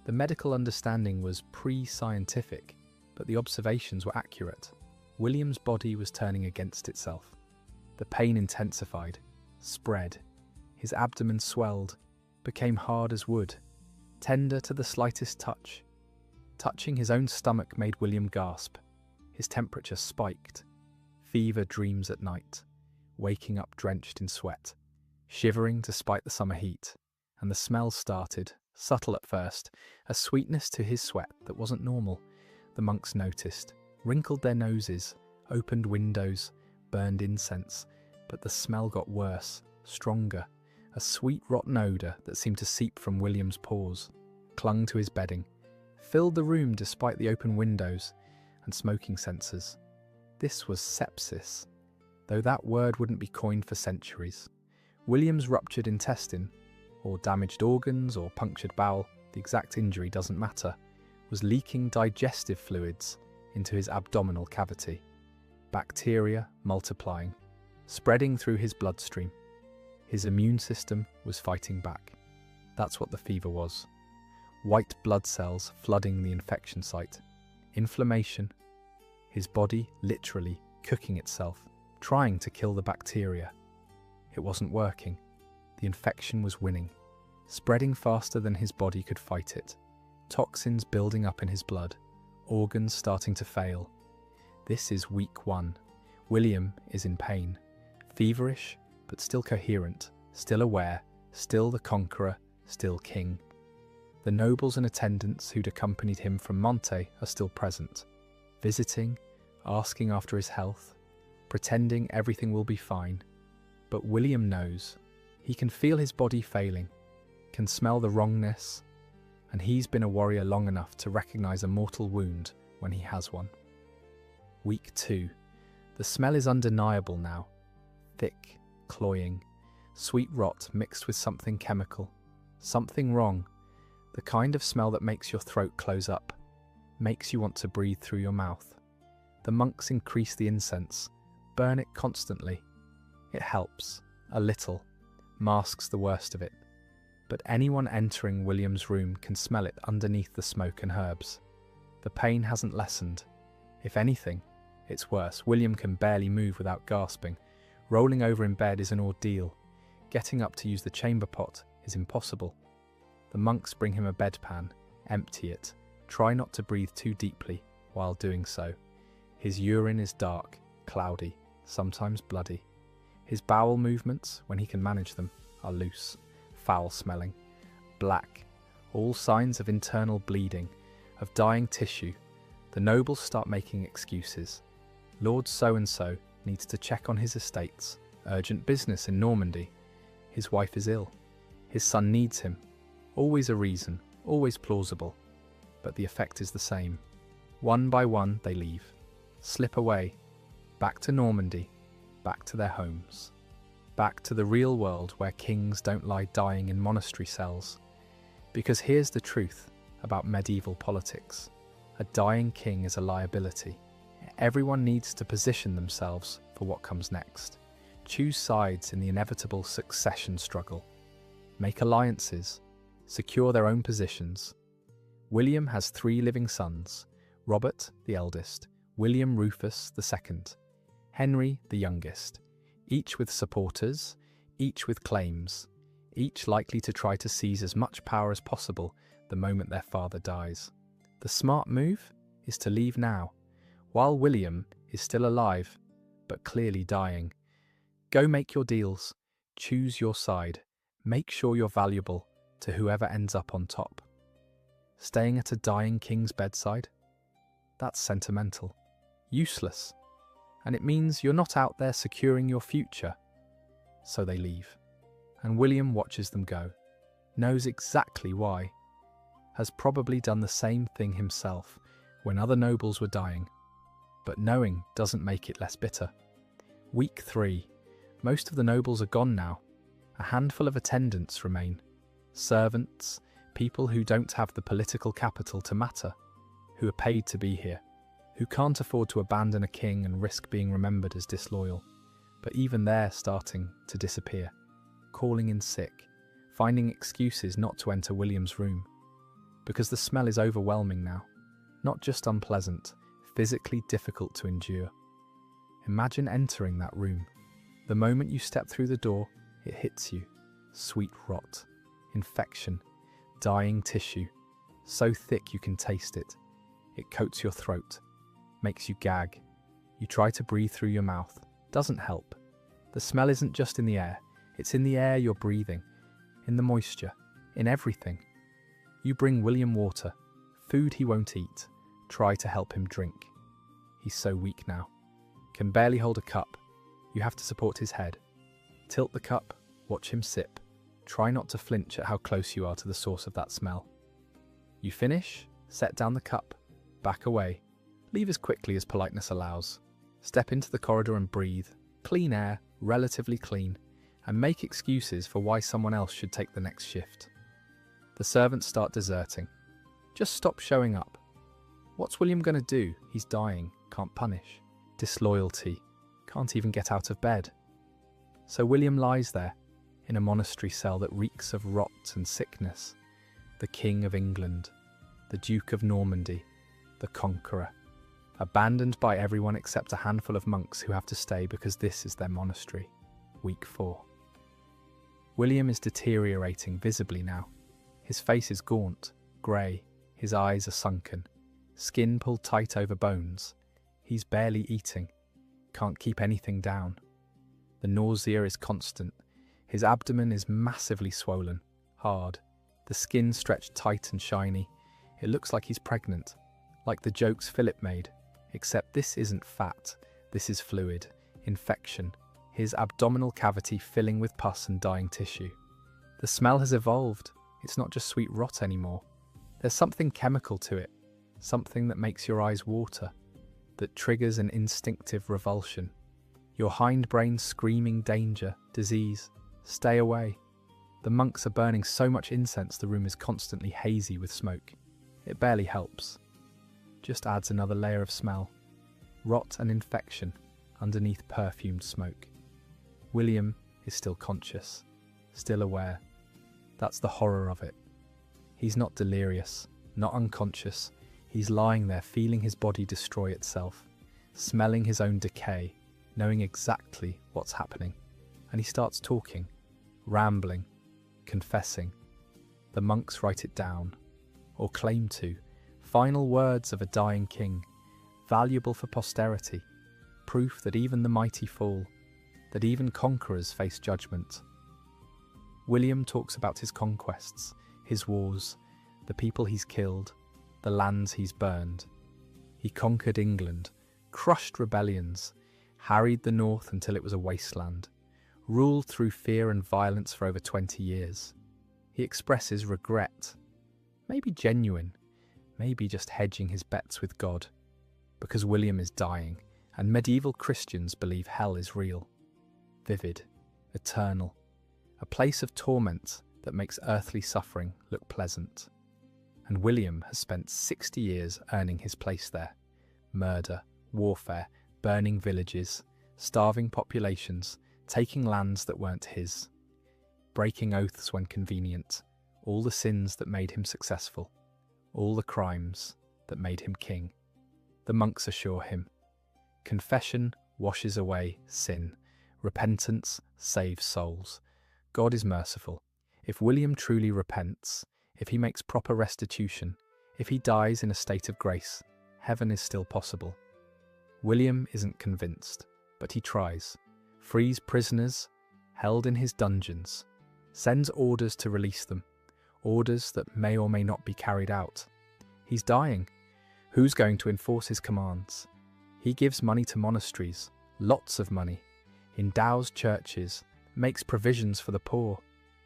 The medical understanding was pre-scientific, but the observations were accurate. William's body was turning against itself. The pain intensified, spread. His abdomen swelled, became hard as wood, tender to the slightest touch. Touching his own stomach made William gasp. His temperature spiked. Fever dreams at night, waking up drenched in sweat, shivering despite the summer heat. And the smell started, subtle at first, a sweetness to his sweat that wasn't normal. The monks noticed, wrinkled their noses, opened windows, burned incense, but the smell got worse, stronger, a sweet rotten odour that seemed to seep from William's pores, clung to his bedding, filled the room despite the open windows and smoking sensors. This was sepsis, though that word wouldn't be coined for centuries. William's ruptured intestine, or damaged organs or punctured bowel, the exact injury doesn't matter, was leaking digestive fluids into his abdominal cavity. Bacteria multiplying, spreading through his bloodstream. His immune system was fighting back. That's what the fever was. White blood cells flooding the infection site. Inflammation. His body literally cooking itself, trying to kill the bacteria. It wasn't working. The infection was winning, spreading faster than his body could fight it. Toxins building up in his blood, organs starting to fail. This is week 1. William is in pain, feverish, but still coherent, still aware, still the conqueror, still king. The nobles and attendants who'd accompanied him from Monte are still present, visiting, asking after his health, pretending everything will be fine. But William knows. He can feel his body failing, can smell the wrongness, and he's been a warrior long enough to recognize a mortal wound when he has one. Week 2. The smell is undeniable now. Thick, cloying, sweet rot mixed with something chemical. Something wrong. The kind of smell that makes your throat close up, makes you want to breathe through your mouth. The monks increase the incense, burn it constantly. It helps, a little, masks the worst of it. but anyone entering William's room can smell it underneath the smoke and herbs. The pain hasn't lessened. If anything, it's worse. William can barely move without gasping. Rolling over in bed is an ordeal. Getting up to use the chamber pot is impossible. The monks bring him a bedpan. Empty it. Try not to breathe too deeply while doing so. His urine is dark, cloudy, sometimes bloody. His bowel movements, when he can manage them, are loose, foul-smelling, black, all signs of internal bleeding, of dying tissue. The nobles start making excuses. Lord so-and-so needs to check on his estates. Urgent business in Normandy. His wife is ill. His son needs him. Always a reason, always plausible. But the effect is the same. One by one they leave. Slip away. Back to Normandy. Back to their homes. Back to the real world where kings don't lie dying in monastery cells. Because here's the truth about medieval politics. A dying king is a liability. Everyone needs to position themselves for what comes next. Choose sides in the inevitable succession struggle. Make alliances. Secure their own positions. William has 3 living sons. Robert, the eldest. William Rufus, the second. Henry, the youngest. Each with supporters, each with claims. Each likely to try to seize as much power as possible the moment their father dies. The smart move is to leave now, while William is still alive, but clearly dying. Go make your deals, choose your side, make sure you're valuable to whoever ends up on top. Staying at a dying king's bedside? That's sentimental, useless, and it means you're not out there securing your future. So they leave, and William watches them go, knows exactly why, has probably done the same thing himself when other nobles were dying, but knowing doesn't make it less bitter. Week 3. Most of the nobles are gone now. A handful of attendants remain. Servants, people who don't have the political capital to matter, who are paid to be here, who can't afford to abandon a king and risk being remembered as disloyal. But even they're starting to disappear, calling in sick, finding excuses not to enter William's room. Because the smell is overwhelming now. Not just unpleasant, physically difficult to endure. Imagine entering that room. The moment you step through the door, it hits you. Sweet rot, infection, dying tissue, so thick you can taste it. It coats your throat, makes you gag. You try to breathe through your mouth. Doesn't help. The smell isn't just in the air, it's in the air you're breathing, in the moisture, in everything. You bring William water, food he won't eat. Try to help him drink. He's so weak now. Can barely hold a cup. You have to support his head. Tilt the cup, watch him sip. Try not to flinch at how close you are to the source of that smell. You finish, set down the cup, back away. Leave as quickly as politeness allows. Step into the corridor and breathe. Clean air, relatively clean, and make excuses for why someone else should take the next shift. The servants start deserting. Just stop showing up. What's William going to do? He's dying, can't punish. Disloyalty, can't even get out of bed. So William lies there, in a monastery cell that reeks of rot and sickness. The King of England, the Duke of Normandy, the Conqueror, abandoned by everyone except a handful of monks who have to stay because this is their monastery. Week 4. William is deteriorating visibly now. His face is gaunt, grey, his eyes are sunken, skin pulled tight over bones. He's barely eating, can't keep anything down. The nausea is constant. His abdomen is massively swollen, hard, the skin stretched tight and shiny. It looks like he's pregnant, like the jokes Philip made, except this isn't fat, this is fluid, infection, his abdominal cavity filling with pus and dying tissue. The smell has evolved. It's not just sweet rot anymore. There's something chemical to it, something that makes your eyes water, that triggers an instinctive revulsion. Your hindbrain screaming danger, disease, stay away. The monks are burning so much incense the room is constantly hazy with smoke. It barely helps. Just adds another layer of smell. Rot and infection underneath perfumed smoke. William is still conscious, still aware. That's the horror of it. He's not delirious, not unconscious. He's lying there feeling his body destroy itself, smelling his own decay, knowing exactly what's happening. And he starts talking, rambling, confessing. The monks write it down, or claim to. Final words of a dying king, valuable for posterity, proof that even the mighty fall, that even conquerors face judgment. William talks about his conquests, his wars, the people he's killed, the lands he's burned. He conquered England, crushed rebellions, harried the north until it was a wasteland, ruled through fear and violence for over 20 years. He expresses regret, maybe genuine, maybe just hedging his bets with God, because William is dying, and medieval Christians believe hell is real, vivid, eternal, a place of torment that makes earthly suffering look pleasant. And William has spent 60 years earning his place there. Murder, warfare, burning villages, starving populations, taking lands that weren't his, breaking oaths when convenient, all the sins that made him successful, all the crimes that made him king. The monks assure him, confession washes away sin, repentance saves souls. God is merciful. If William truly repents, if he makes proper restitution, if he dies in a state of grace, heaven is still possible. William isn't convinced, but he tries, frees prisoners held in his dungeons, sends orders to release them, orders that may or may not be carried out. He's dying. Who's going to enforce his commands? He gives money to monasteries, lots of money, endows churches, makes provisions for the poor,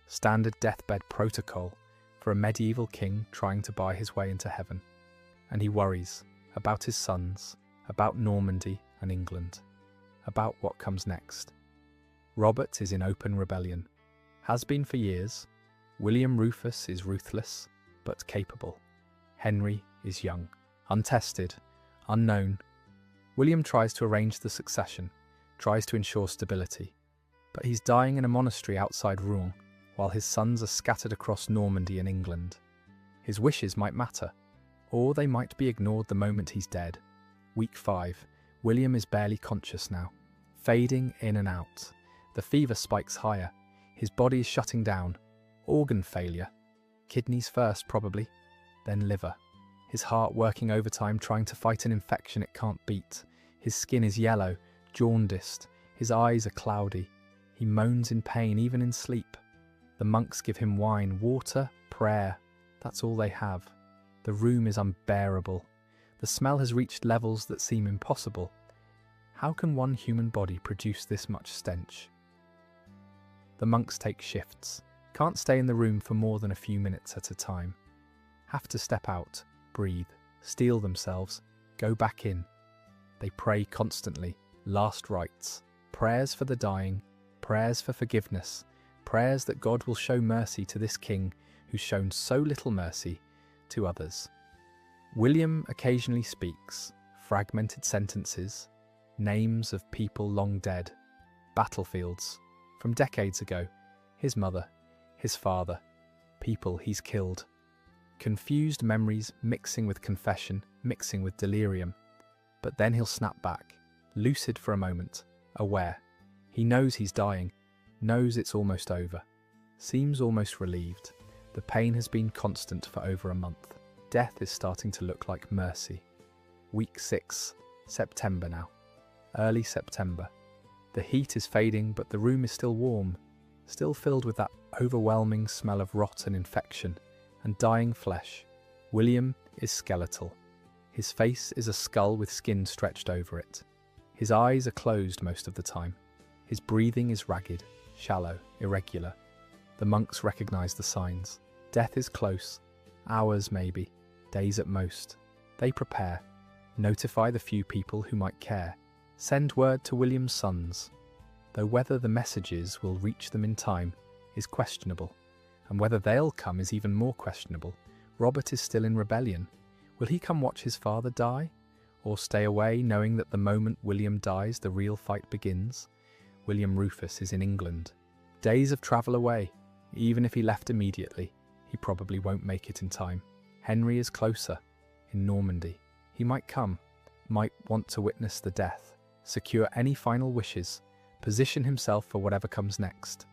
standard deathbed protocol for a medieval king trying to buy his way into heaven. And he worries about his sons, about Normandy and England, about what comes next. Robert is in open rebellion, has been for years. William Rufus is ruthless, but capable. Henry is young, untested, unknown. William tries to arrange the succession, tries to ensure stability, but he's dying in a monastery outside Rouen, while his sons are scattered across Normandy and England. His wishes might matter, or they might be ignored the moment he's dead. Week 5, William is barely conscious now, fading in and out. The fever spikes higher, his body is shutting down. Organ failure, kidneys first probably, then liver. His heart working overtime trying to fight an infection it can't beat. His skin is yellow, jaundiced, his eyes are cloudy. He moans in pain even in sleep. The monks give him wine, water, prayer. That's all they have. The room is unbearable. The smell has reached levels that seem impossible. How can one human body produce this much stench? The monks take shifts. Can't stay in the room for more than a few minutes at a time. Have to step out, breathe, steel themselves, go back in. They pray constantly, last rites, prayers for the dying, prayers for forgiveness, prayers that God will show mercy to this king who's shown so little mercy to others. William occasionally speaks, fragmented sentences, names of people long dead, battlefields from decades ago, his mother, his father, people he's killed. Confused memories mixing with confession, mixing with delirium. But then he'll snap back, lucid for a moment, aware. He knows he's dying, knows it's almost over, seems almost relieved. The pain has been constant for over a month. Death is starting to look like mercy. Week 6, September now. Early September. The heat is fading, but the room is still warm, still filled with that overwhelming smell of rot and infection and dying flesh. William is skeletal. His face is a skull with skin stretched over it. His eyes are closed most of the time. His breathing is ragged, shallow, irregular. The monks recognize the signs. Death is close, hours maybe, days at most. They prepare, notify the few people who might care, send word to William's sons, though whether the messages will reach them in time is questionable, and whether they'll come is even more questionable. Robert is still in rebellion. Will he come watch his father die? Or stay away, knowing that the moment William dies, the real fight begins? William Rufus is in England. Days of travel away, Even if he left immediately, he probably won't make it in time. Henry is closer, in Normandy. He might come, might want to witness the death, secure any final wishes, position himself for whatever comes next.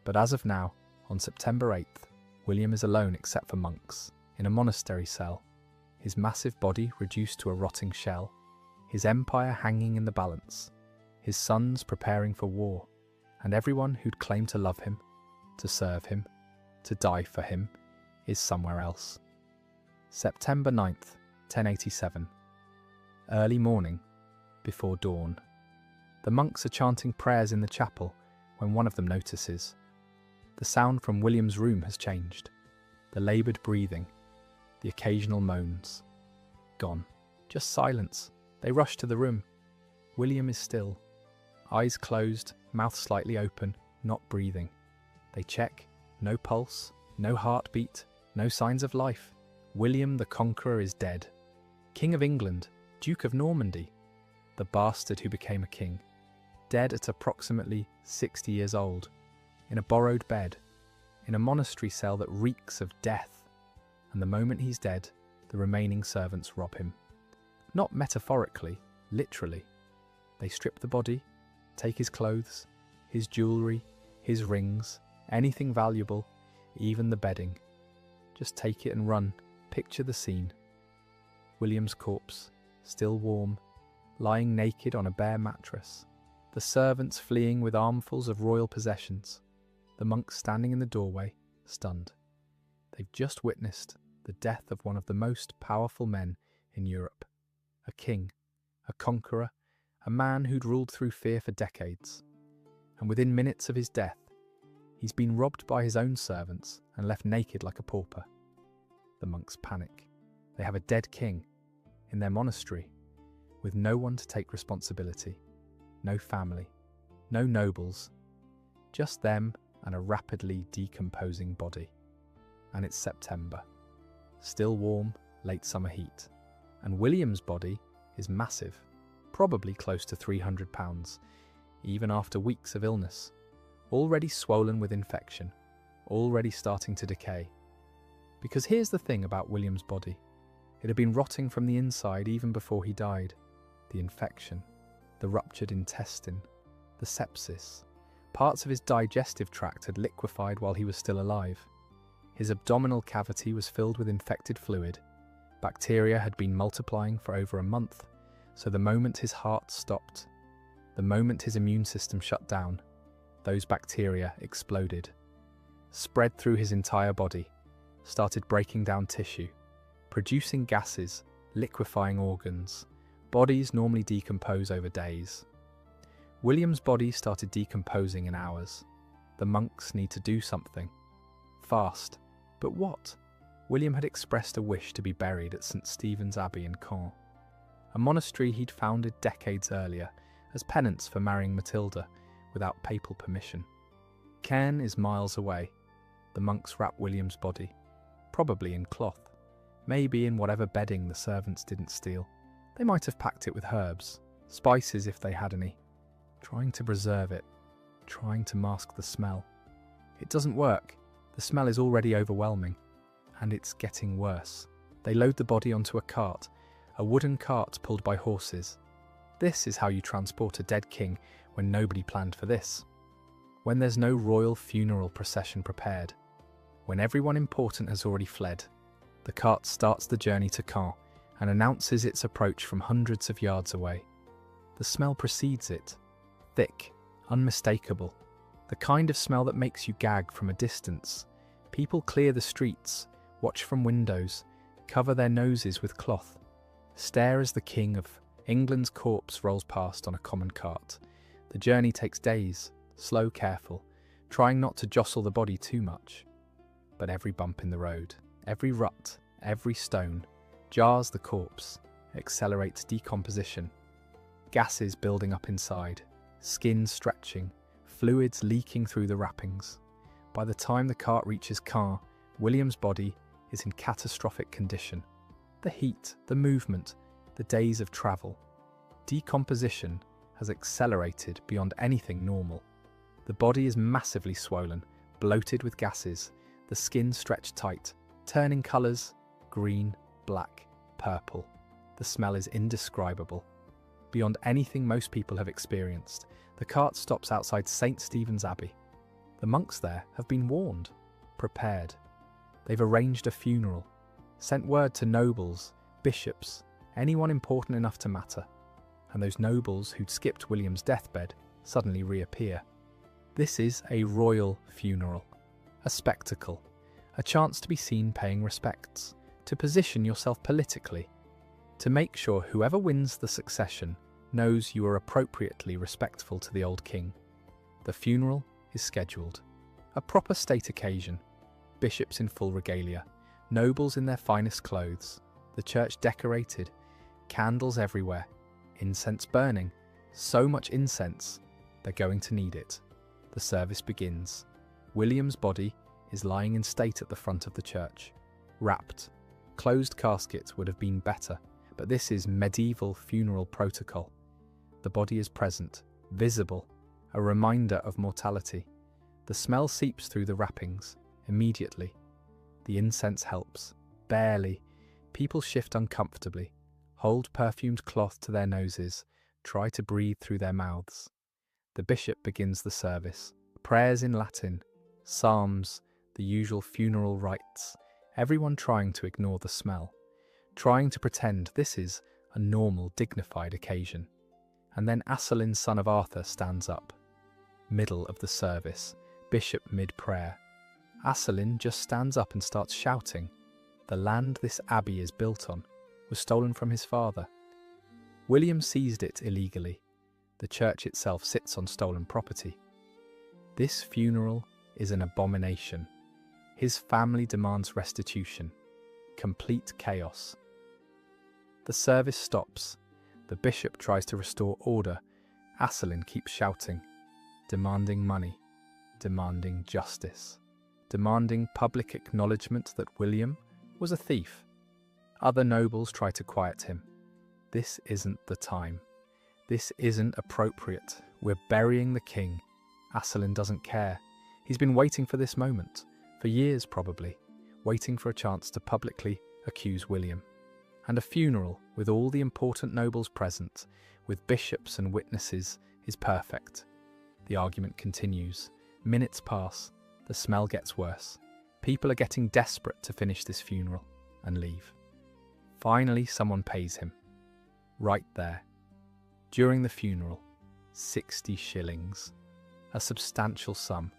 But as of now, on September 8th, William is alone except for monks, in a monastery cell, his massive body reduced to a rotting shell, his empire hanging in the balance, his sons preparing for war, and everyone who'd claimed to love him, to serve him, to die for him, is somewhere else. September 9th, 1087. Early morning, before dawn. The monks are chanting prayers in the chapel when one of them notices. The sound from William's room has changed. The laboured breathing, the occasional moans. Gone. Just silence. They rush to the room. William is still. Eyes closed, mouth slightly open, not breathing. They check. No pulse, no heartbeat, no signs of life. William the Conqueror is dead. King of England, Duke of Normandy. The bastard who became a king. Dead at approximately 60 years old. In a borrowed bed. In a monastery cell that reeks of death. And the moment he's dead, the remaining servants rob him. Not metaphorically, literally. They strip the body, take his clothes, his jewellery, his rings, anything valuable, even the bedding. Just take it and run. Picture the scene. William's corpse, still warm, lying naked on a bare mattress. The servants fleeing with armfuls of royal possessions. The monks standing in the doorway, stunned. They've just witnessed the death of one of the most powerful men in Europe. A king, a conqueror, a man who'd ruled through fear for decades. And within minutes of his death, he's been robbed by his own servants and left naked like a pauper. The monks panic. They have a dead king in their monastery with no one to take responsibility, no family, no nobles, just them and a rapidly decomposing body. And it's September. Still warm, late summer heat. And William's body is massive, probably close to 300 pounds, even after weeks of illness. Already swollen with infection, already starting to decay. Because here's the thing about William's body. It had been rotting from the inside even before he died. The infection, the ruptured intestine, the sepsis. Parts of his digestive tract had liquefied while he was still alive. His abdominal cavity was filled with infected fluid. Bacteria had been multiplying for over a month, so the moment his heart stopped, the moment his immune system shut down, those bacteria exploded, spread through his entire body, started breaking down tissue, producing gases, liquefying organs. Bodies normally decompose over days. William's body started decomposing in hours. The monks need to do something. Fast. But what? William had expressed a wish to be buried at St. Stephen's Abbey in Caen, a monastery he'd founded decades earlier as penance for marrying Matilda without papal permission. Caen is miles away. The monks wrap William's body, probably in cloth, maybe in whatever bedding the servants didn't steal. They might have packed it with herbs, spices if they had any, trying to preserve it, trying to mask the smell. It doesn't work. The smell is already overwhelming, and it's getting worse. They load the body onto a cart, a wooden cart pulled by horses. This is how you transport a dead king when nobody planned for this. When there's no royal funeral procession prepared. When everyone important has already fled. The cart starts the journey to Caen and announces its approach from hundreds of yards away. The smell precedes it. Thick, unmistakable. The kind of smell that makes you gag from a distance. People clear the streets, watch from windows, cover their noses with cloth, stare as the king of England's corpse rolls past on a common cart. The journey takes days, slow, careful, trying not to jostle the body too much. But every bump in the road, every rut, every stone, jars the corpse, accelerates decomposition. Gases building up inside, skin stretching, fluids leaking through the wrappings. By the time the cart reaches Caen, William's body is in catastrophic condition. The heat, the movement, the days of travel. Decomposition has accelerated beyond anything normal. The body is massively swollen, bloated with gases, the skin stretched tight, turning colours green, black, purple. The smell is indescribable. Beyond anything most people have experienced, the cart stops outside St. Stephen's Abbey. The monks there have been warned, prepared. They've arranged a funeral, sent word to nobles, bishops, anyone important enough to matter. And those nobles who'd skipped William's deathbed suddenly reappear. This is a royal funeral, a spectacle, a chance to be seen paying respects, to position yourself politically, to make sure whoever wins the succession knows you are appropriately respectful to the old king. The funeral is scheduled, a proper state occasion, bishops in full regalia, nobles in their finest clothes, the church decorated, candles everywhere, incense burning, so much incense, they're going to need it. The service begins. William's body is lying in state at the front of the church, wrapped. Closed casket would have been better, but this is medieval funeral protocol. The body is present, visible, a reminder of mortality. The smell seeps through the wrappings, immediately. The incense helps, barely. People shift uncomfortably, hold perfumed cloth to their noses, try to breathe through their mouths. The bishop begins the service. Prayers in Latin, psalms, the usual funeral rites, everyone trying to ignore the smell, trying to pretend this is a normal, dignified occasion. And then Asselin, son of Arthur, stands up. Middle of the service, bishop mid-prayer. Asselin just stands up and starts shouting. The land this abbey is built on was stolen from his father. William seized it illegally. The church itself sits on stolen property. This funeral is an abomination. His family demands restitution. Complete chaos. The service stops. The bishop tries to restore order. Asselin keeps shouting, demanding money, demanding justice, demanding public acknowledgement that William was a thief. Other nobles try to quiet him. This isn't the time. This isn't appropriate. We're burying the king. Asselin doesn't care. He's been waiting for this moment, for years probably, waiting for a chance to publicly accuse William. And a funeral with all the important nobles present, with bishops and witnesses, is perfect. The argument continues. Minutes pass. The smell gets worse. People are getting desperate to finish this funeral and leave. Finally, someone pays him. Right there. During the funeral, 60 shillings. A substantial sum,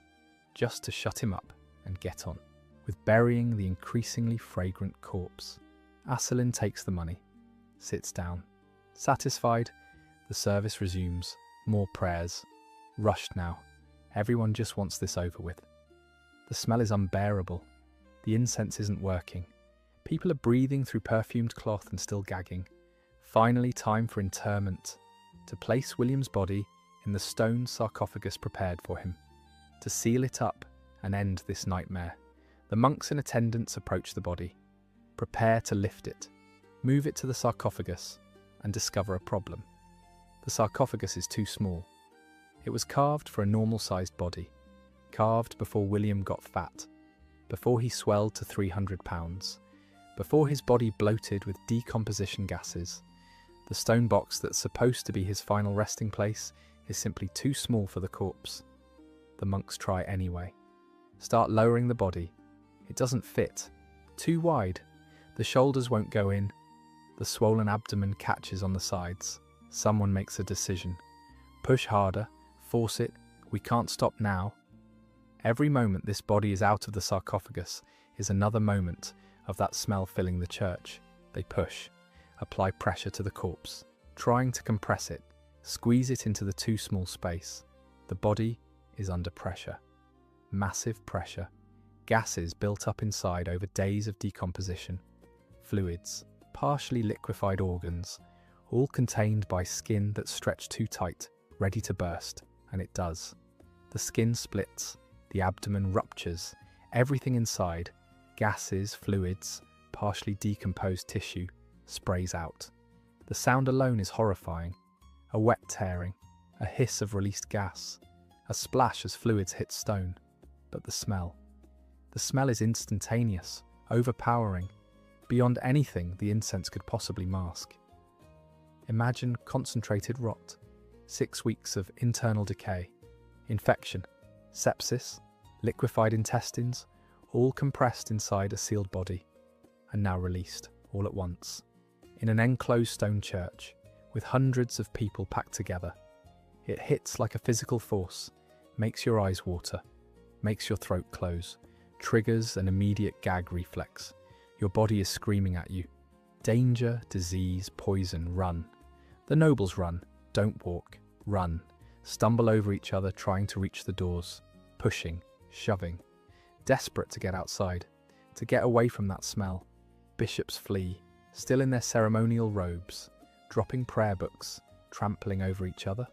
just to shut him up and get on with burying the increasingly fragrant corpse. Asselin takes the money, sits down. Satisfied, the service resumes. More prayers. Rushed now. Everyone just wants this over with. The smell is unbearable. The incense isn't working. People are breathing through perfumed cloth and still gagging. Finally, time for interment. To place William's body in the stone sarcophagus prepared for him. To seal it up and end this nightmare. The monks in attendance approach the body. Prepare to lift it. Move it to the sarcophagus and discover a problem. The sarcophagus is too small. It was carved for a normal-sized body. Carved before William got fat. Before he swelled to 300 pounds. Before his body bloated with decomposition gases. The stone box that's supposed to be his final resting place is simply too small for the corpse. The monks try anyway. Start lowering the body. It doesn't fit. Too wide. The shoulders won't go in. The swollen abdomen catches on the sides. Someone makes a decision. Push harder. Force it. We can't stop now. Every moment this body is out of the sarcophagus is another moment of that smell filling the church. They push. Apply pressure to the corpse. Trying to compress it. Squeeze it into the too small space. The body is under pressure. Massive pressure. Gases built up inside over days of decomposition. Fluids, partially liquefied organs, all contained by skin that's stretched too tight, ready to burst, and it does. The skin splits, the abdomen ruptures, everything inside, gases, fluids, partially decomposed tissue, sprays out. The sound alone is horrifying. A wet tearing, a hiss of released gas, a splash as fluids hit stone. but the smell. The smell is instantaneous, overpowering, beyond anything the incense could possibly mask. Imagine concentrated rot, 6 weeks of internal decay, infection, sepsis, liquefied intestines, all compressed inside a sealed body, and now released, all at once, in an enclosed stone church, with hundreds of people packed together. It hits like a physical force, makes your eyes water, makes your throat close, triggers an immediate gag reflex. Your body is screaming at you. Danger, disease, poison, run. The nobles run, don't walk, run. Stumble over each other trying to reach the doors, pushing, shoving. Desperate to get outside, to get away from that smell. Bishops flee, still in their ceremonial robes, dropping prayer books, trampling over each other.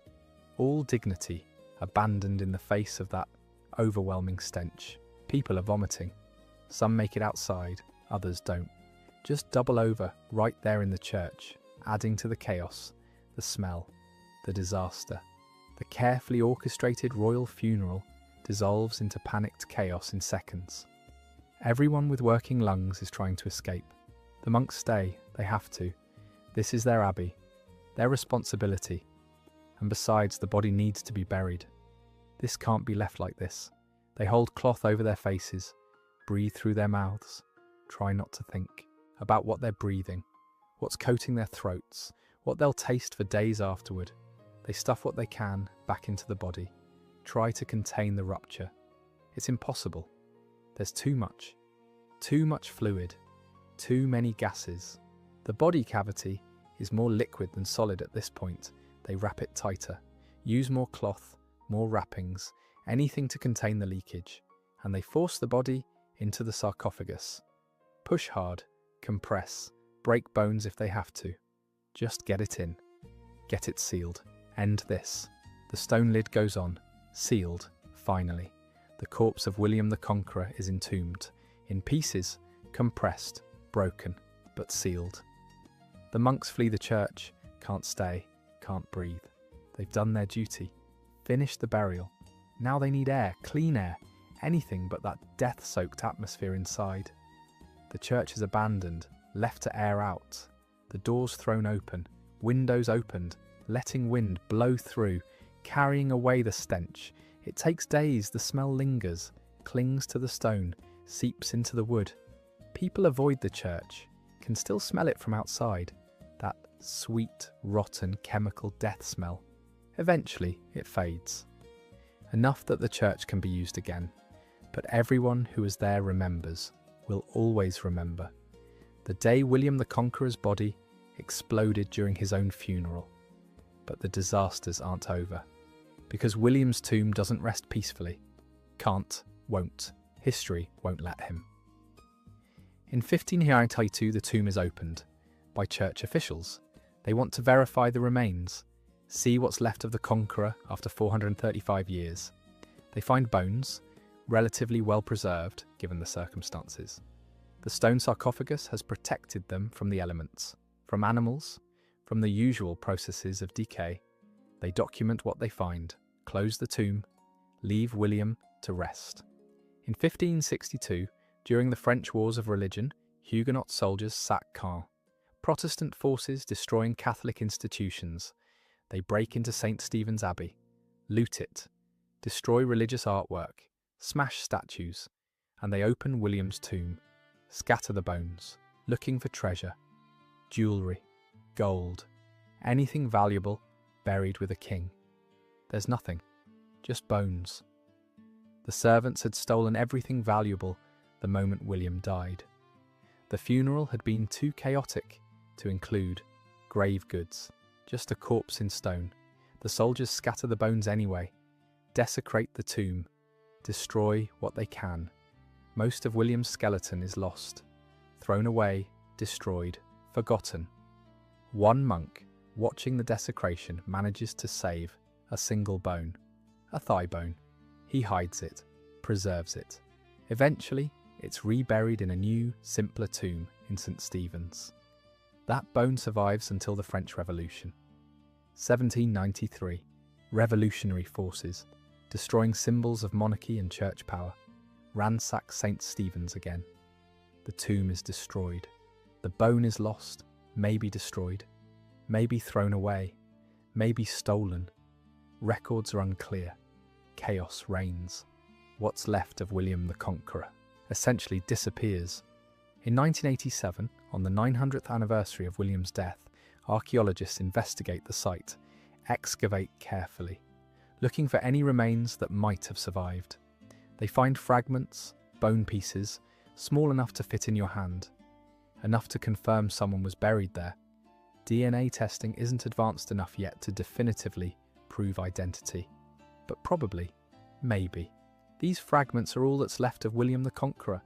All dignity abandoned in the face of that overwhelming stench. People are vomiting. Some make it outside, others don't. Just double over right there in the church, adding to the chaos, the smell, the disaster. The carefully orchestrated royal funeral dissolves into panicked chaos in seconds. Everyone with working lungs is trying to escape. The monks stay, they have to. This is their abbey, their responsibility. And besides, the body needs to be buried. This can't be left like this. They hold cloth over their faces, breathe through their mouths, try not to think about what they're breathing, what's coating their throats, what they'll taste for days afterward. They stuff what they can back into the body, try to contain the rupture. It's impossible. There's too much fluid, too many gases. The body cavity is more liquid than solid at this point. They wrap it tighter, use more cloth, more wrappings, anything to contain the leakage, and they force the body into the sarcophagus. Push hard, compress, break bones if they have to. Just get it in. Get it sealed. End this. The stone lid goes on, sealed, finally. The corpse of William the Conqueror is entombed, in pieces, compressed, broken, but sealed. The monks flee the church, can't stay, can't breathe. They've done their duty, finished the burial. Now they need air, clean air, anything but that death-soaked atmosphere inside. The church is abandoned, left to air out. The doors thrown open, windows opened, letting wind blow through, carrying away the stench. It takes days, the smell lingers, clings to the stone, seeps into the wood. People avoid the church, can still smell it from outside, that sweet, rotten, chemical death smell. Eventually, it fades. Enough that the church can be used again, but everyone who was there remembers, will always remember, the day William the Conqueror's body exploded during his own funeral. But the disasters aren't over, because William's tomb doesn't rest peacefully. Can't, won't, history won't let him. In 1592 the tomb is opened, by church officials. They want to verify the remains, see what's left of the Conqueror after 435 years. They find bones, relatively well preserved given the circumstances. The stone sarcophagus has protected them from the elements, from animals, from the usual processes of decay. They document what they find, close the tomb, leave William to rest. In 1562, during the French Wars of Religion, Huguenot soldiers sack Caen. Protestant forces destroying Catholic institutions. They break into St. Stephen's Abbey, loot it, destroy religious artwork, smash statues, and they open William's tomb, scatter the bones, looking for treasure, jewellery, gold, anything valuable buried with a king. There's nothing, just bones. The servants had stolen everything valuable the moment William died. The funeral had been too chaotic to include grave goods, just a corpse in stone. The soldiers scatter the bones anyway, desecrate the tomb, destroy what they can. Most of William's skeleton is lost, thrown away, destroyed, forgotten. One monk, watching the desecration, manages to save a single bone, a thigh bone. He hides it, preserves it. Eventually, it's reburied in a new, simpler tomb in St. Stephen's. That bone survives until the French Revolution. 1793, revolutionary forces, destroying symbols of monarchy and church power. ransack St. Stephen's again. The tomb is destroyed. The bone is lost, maybe destroyed, maybe thrown away, maybe stolen. Records are unclear. Chaos reigns. What's left of William the Conqueror essentially disappears. In 1987, on the 900th anniversary of William's death, archaeologists investigate the site, excavate carefully, looking for any remains that might have survived. They find fragments, bone pieces, small enough to fit in your hand, enough to confirm someone was buried there. DNA testing isn't advanced enough yet to definitively prove identity, but probably, maybe, these fragments are all that's left of William the Conqueror,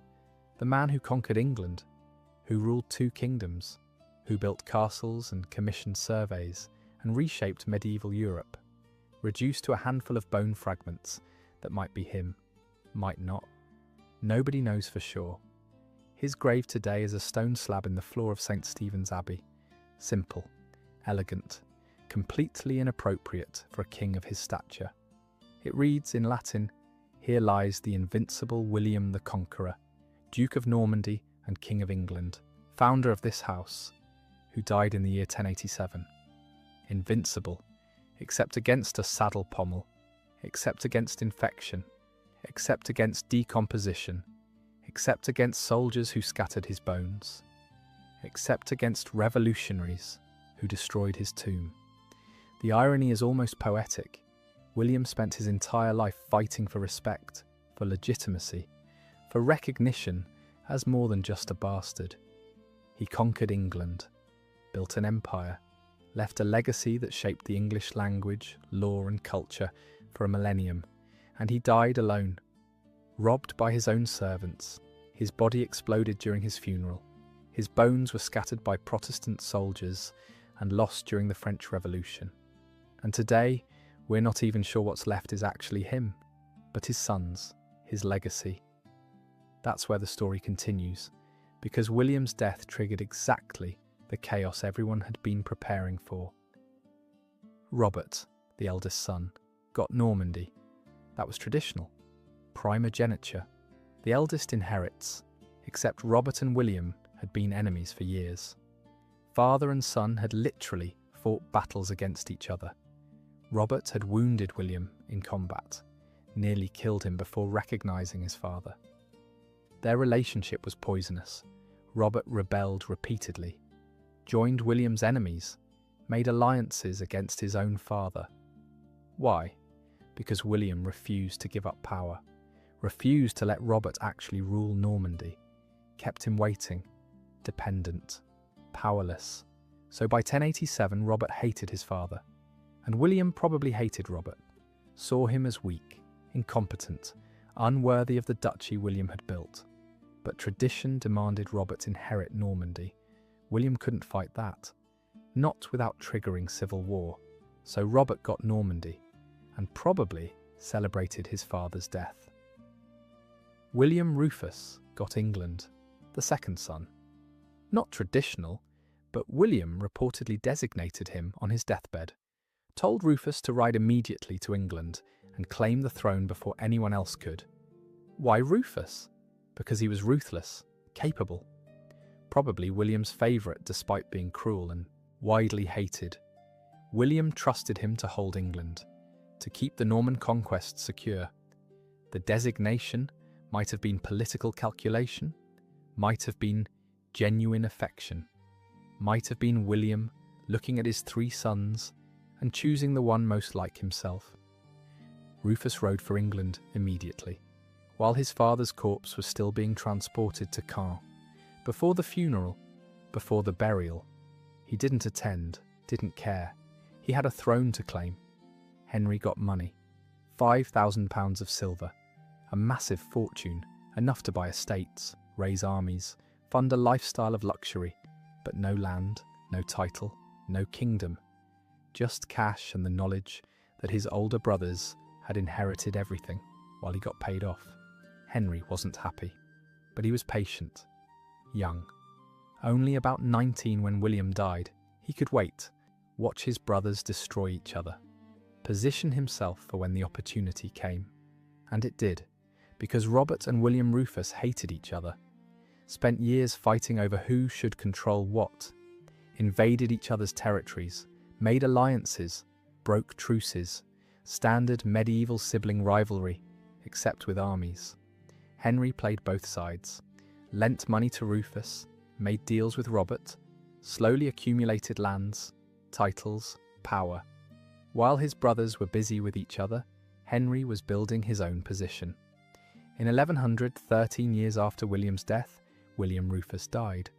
the man who conquered England, who ruled 2 kingdoms, who built castles and commissioned surveys and reshaped medieval Europe, reduced to a handful of bone fragments that might be him, might not. Nobody knows for sure. His grave today is a stone slab in the floor of St. Stephen's Abbey. Simple, elegant, completely inappropriate for a king of his stature. It reads in Latin, "Here lies the invincible William the Conqueror, Duke of Normandy and King of England, founder of this house, who died in the year 1087. Invincible, except against a saddle pommel, except against infection, except against decomposition, except against soldiers who scattered his bones, except against revolutionaries who destroyed his tomb." The irony is almost poetic. William spent his entire life fighting for respect, for legitimacy, for recognition as more than just a bastard. He conquered England, built an empire, left a legacy that shaped the English language, law and culture for a millennium, and he died alone. Robbed by his own servants, his body exploded during his funeral, his bones were scattered by Protestant soldiers and lost during the French Revolution. And today, we're not even sure what's left is actually him, but his sons, his legacy. That's where the story continues, because William's death triggered exactly the chaos everyone had been preparing for. Robert, the eldest son, got Normandy. That was traditional. Primogeniture. The eldest inherits, except Robert and William had been enemies for years. Father and son had literally fought battles against each other. Robert had wounded William in combat, nearly killed him before recognizing his father. Their relationship was poisonous. Robert rebelled repeatedly, joined William's enemies, made alliances against his own father. Why? Because William refused to give up power, refused to let Robert actually rule Normandy, kept him waiting, dependent, powerless. So by 1087, Robert hated his father. And William probably hated Robert, saw him as weak, incompetent, unworthy of the duchy William had built. But tradition demanded Robert inherit Normandy. William couldn't fight that, not without triggering civil war. So Robert got Normandy, and probably celebrated his father's death. William Rufus got England, the second son. Not traditional, but William reportedly designated him on his deathbed, told Rufus to ride immediately to England and claim the throne before anyone else could. Why Rufus? Because he was ruthless, capable. Probably William's favourite despite being cruel and widely hated. William trusted him to hold England, to keep the Norman conquest secure. The designation might have been political calculation, might have been genuine affection, might have been William looking at his 3 sons and choosing the one most like himself. Rufus rode for England immediately, while his father's corpse was still being transported to Caen. Before the funeral, before the burial, he didn't attend, didn't care. He had a throne to claim. Henry got money, £5,000 of silver, a massive fortune, enough to buy estates, raise armies, fund a lifestyle of luxury, but no land, no title, no kingdom. Just cash and the knowledge that his older brothers had inherited everything while he got paid off. Henry wasn't happy, but he was patient, young. Only about 19 when William died, he could wait, watch his brothers destroy each other, position himself for when the opportunity came. And it did. because Robert and William Rufus hated each other, spent years fighting over who should control what, invaded each other's territories, made alliances, broke truces, standard medieval sibling rivalry, except with armies. Henry played both sides, lent money to Rufus, made deals with Robert, slowly accumulated lands, titles, power. While his brothers were busy with each other, Henry was building his own position. In 1100, 13 years after William's death, William Rufus died.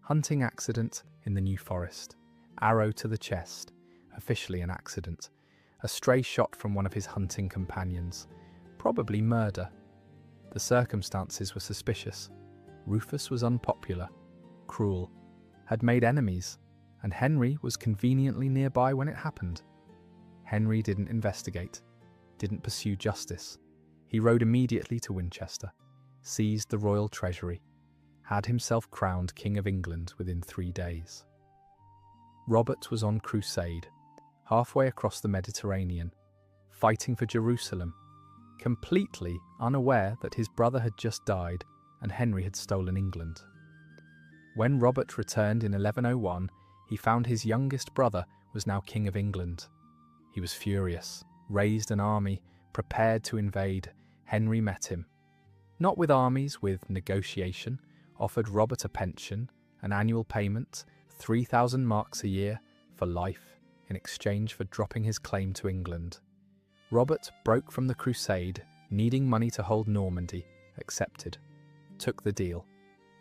Hunting accident in the New Forest. Arrow to the chest. Officially an accident. A stray shot from one of his hunting companions. Probably murder. The circumstances were suspicious. Rufus was unpopular, cruel, had made enemies, and Henry was conveniently nearby when it happened. Henry didn't investigate, didn't pursue justice. He rode immediately to Winchester, seized the royal treasury, had himself crowned King of England within 3 days. Robert was on crusade, halfway across the Mediterranean, fighting for Jerusalem, completely unaware that his brother had just died and Henry had stolen England. When Robert returned in 1101, he found his youngest brother was now King of England. He was furious, raised an army, prepared to invade. Henry met him. Not with armies, with negotiation, offered Robert a pension, an annual payment, 3,000 marks a year, for life, in exchange for dropping his claim to England. Robert broke from the crusade, needing money to hold Normandy, accepted. Took the deal,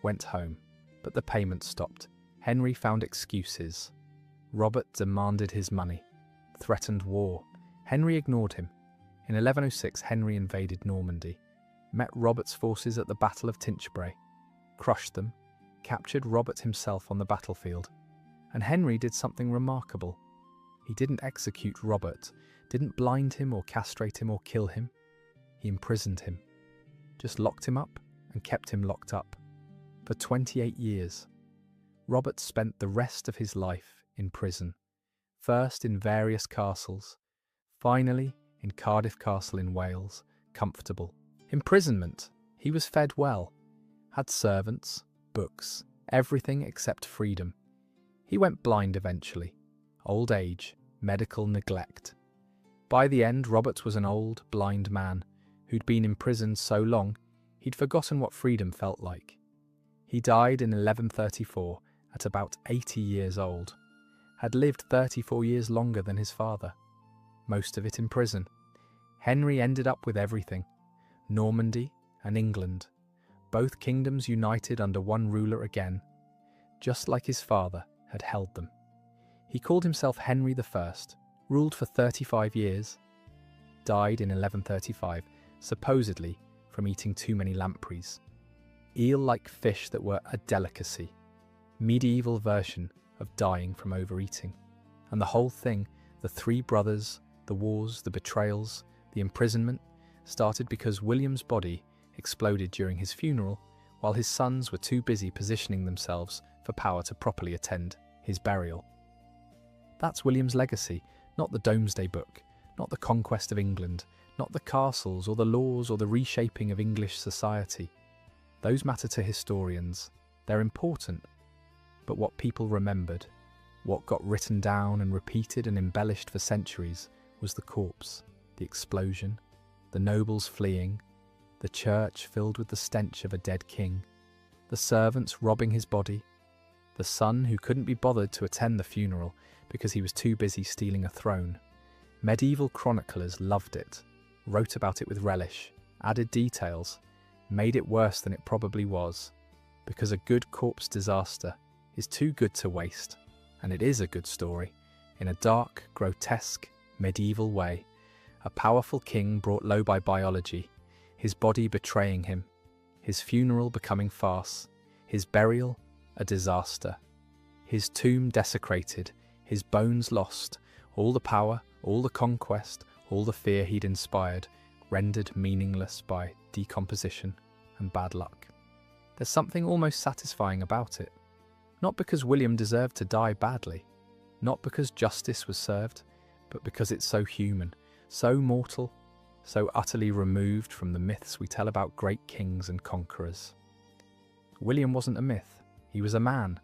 went home, but the payment stopped. Henry found excuses. Robert demanded his money, threatened war. Henry ignored him. In 1106, Henry invaded Normandy, met Robert's forces at the Battle of Tinchebray, crushed them, captured Robert himself on the battlefield. And Henry did something remarkable. He didn't execute Robert, didn't blind him or castrate him or kill him. He imprisoned him, just locked him up and kept him locked up. For 28 years, Robert spent the rest of his life in prison, first in various castles, finally in Cardiff Castle in Wales, comfortable. Imprisonment, he was fed well, had servants, books, everything except freedom. He went blind eventually, old age, medical neglect. By the end, Robert was an old, blind man who'd been imprisoned so long he'd forgotten what freedom felt like. He died in 1134 at about 80 years old, had lived 34 years longer than his father, most of it in prison. Henry ended up with everything, Normandy and England, both kingdoms united under one ruler again, just like his father had held them. He called himself Henry I, ruled for 35 years, died in 1135, supposedly from eating too many lampreys, eel-like fish that were a delicacy, medieval version of dying from overeating. And the whole thing, the three brothers, the wars, the betrayals, the imprisonment, started because William's body exploded during his funeral while his sons were too busy positioning themselves for power to properly attend his burial. That's William's legacy, not the Domesday Book, not the conquest of England, not the castles or the laws or the reshaping of English society. Those matter to historians. They're important. But what people remembered, what got written down and repeated and embellished for centuries, was the corpse, the explosion, the nobles fleeing, the church filled with the stench of a dead king, the servants robbing his body, the son who couldn't be bothered to attend the funeral because he was too busy stealing a throne. Medieval chroniclers loved it, wrote about it with relish, added details, made it worse than it probably was, because a good corpse disaster is too good to waste, and it is a good story, in a dark, grotesque, medieval way. A powerful king brought low by biology, his body betraying him, his funeral becoming farce, his burial a disaster, his tomb desecrated, his bones lost, all the power, all the conquest, all the fear he'd inspired, rendered meaningless by decomposition and bad luck. There's something almost satisfying about it. Not because William deserved to die badly, not because justice was served, but because it's so human, so mortal, so utterly removed from the myths we tell about great kings and conquerors. William wasn't a myth, he was a man,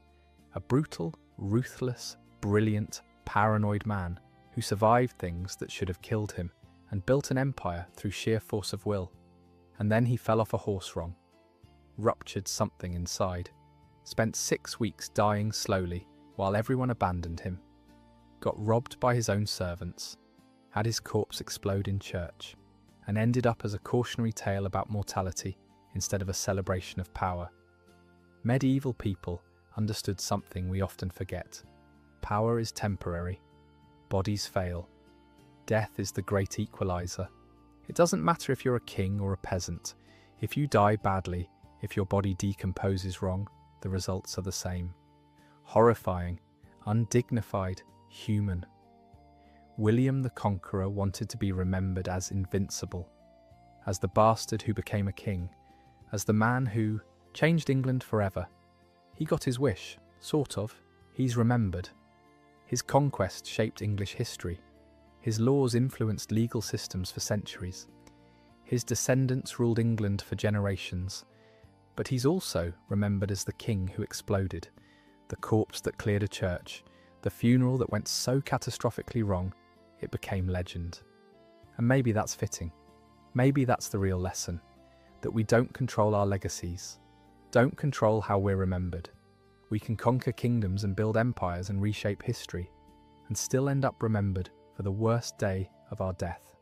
a brutal, ruthless, brilliant, paranoid man who survived things that should have killed him and built an empire through sheer force of will. And then he fell off a horse wrong, ruptured something inside, spent 6 weeks dying slowly while everyone abandoned him, got robbed by his own servants, had his corpse explode in church, and ended up as a cautionary tale about mortality instead of a celebration of power. Medieval people understood something we often forget. Power is temporary. Bodies fail. Death is the great equalizer. It doesn't matter if you're a king or a peasant. If you die badly, if your body decomposes wrong, the results are the same. Horrifying, undignified, human. William the Conqueror wanted to be remembered as invincible, as the bastard who became a king, as the man who changed England forever. He got his wish, sort of. He's remembered. His conquest shaped English history. His laws influenced legal systems for centuries. His descendants ruled England for generations. But he's also remembered as the king who exploded, the corpse that cleared a church, the funeral that went so catastrophically wrong it became legend. And maybe that's fitting. Maybe that's the real lesson, that we don't control our legacies, don't control how we're remembered. We can conquer kingdoms and build empires and reshape history, and still end up remembered for the worst day of our death.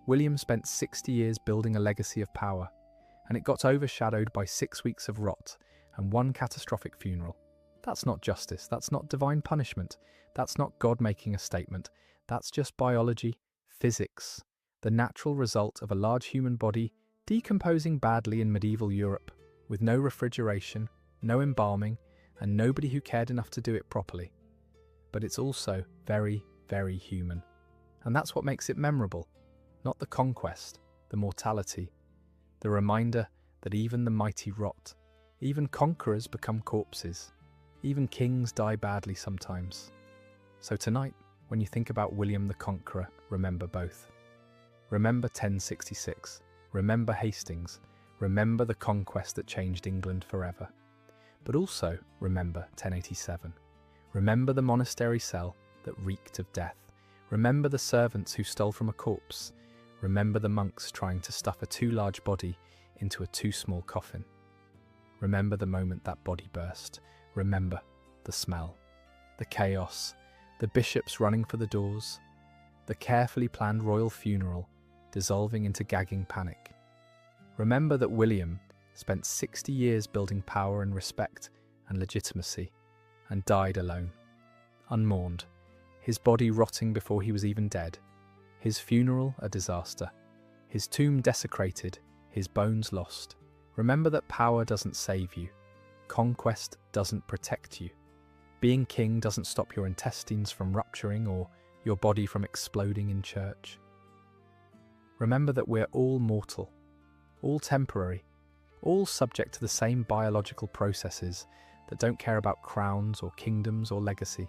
William spent 60 years building a legacy of power, and it got overshadowed by 6 weeks of rot and one catastrophic funeral. That's not justice, that's not divine punishment, that's not God making a statement, that's just biology, physics, the natural result of a large human body decomposing badly in medieval Europe, with no refrigeration, no embalming, and nobody who cared enough to do it properly. But it's also very, very human. And that's what makes it memorable. Not the conquest, the mortality, the reminder that even the mighty rot, even conquerors become corpses, even kings die badly sometimes. So tonight, when you think about William the Conqueror, remember both. Remember 1066, remember Hastings, remember the conquest that changed England forever. But also remember 1087. Remember the monastery cell that reeked of death. Remember the servants who stole from a corpse. Remember the monks trying to stuff a too large body into a too small coffin. Remember the moment that body burst. Remember the smell, the chaos, the bishops running for the doors, the carefully planned royal funeral dissolving into gagging panic. Remember that William spent 60 years building power and respect and legitimacy, and died alone, unmourned, his body rotting before he was even dead, his funeral a disaster, his tomb desecrated, his bones lost. Remember that power doesn't save you, conquest doesn't protect you. Being king doesn't stop your intestines from rupturing or your body from exploding in church. Remember that we're all mortal, all temporary, all subject to the same biological processes that don't care about crowns or kingdoms or legacy.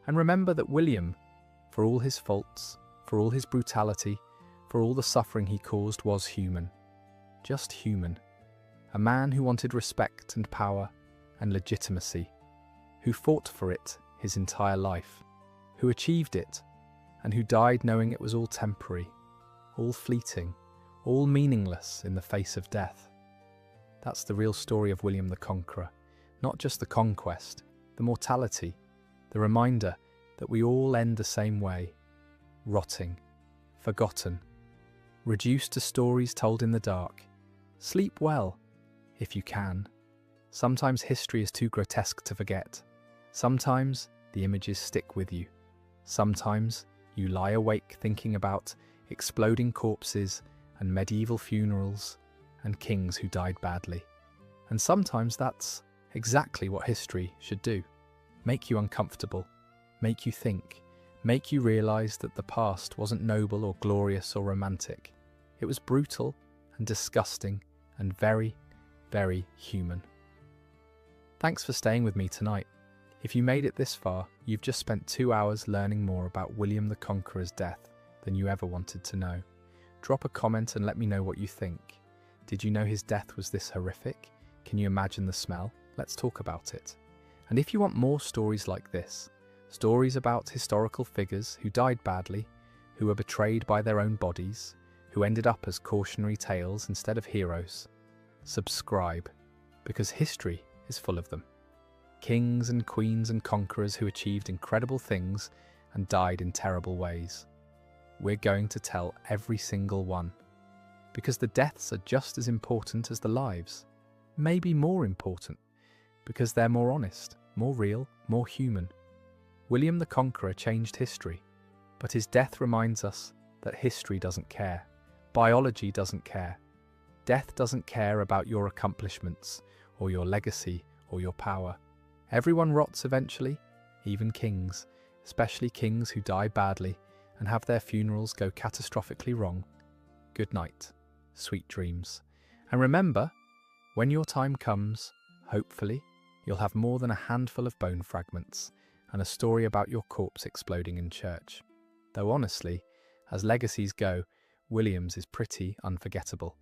And remember that William, for all his faults, for all his brutality, for all the suffering he caused, was human. Just human. A man who wanted respect and power and legitimacy, who fought for it his entire life, who achieved it, and who died knowing it was all temporary, all fleeting, all meaningless in the face of death. That's the real story of William the Conqueror, not just the conquest, the mortality, the reminder that we all end the same way, rotting, forgotten, reduced to stories told in the dark. Sleep well, if you can. Sometimes history is too grotesque to forget. Sometimes the images stick with you. Sometimes you lie awake thinking about exploding corpses and medieval funerals and kings who died badly. And sometimes that's exactly what history should do. Make you uncomfortable, make you think, make you realise that the past wasn't noble or glorious or romantic. It was brutal and disgusting and very, very human. Thanks for staying with me tonight. If you made it this far, you've just spent 2 hours learning more about William the Conqueror's death than you ever wanted to know. Drop a comment and let me know what you think. Did you know his death was this horrific? Can you imagine the smell? Let's talk about it. And if you want more stories like this, stories about historical figures who died badly, who were betrayed by their own bodies, who ended up as cautionary tales instead of heroes, subscribe, because history is full of them. Kings and queens and conquerors who achieved incredible things and died in terrible ways. We're going to tell every single one, because the deaths are just as important as the lives, maybe more important, because they're more honest, more real, more human. William the Conqueror changed history, but his death reminds us that history doesn't care, biology doesn't care, death doesn't care about your accomplishments or your legacy or your power. Everyone rots eventually, even kings, especially kings who die badly and have their funerals go catastrophically wrong. Good night, sweet dreams. And remember, when your time comes, hopefully, you'll have more than a handful of bone fragments and a story about your corpse exploding in church. Though honestly, as legacies go, William's is pretty unforgettable.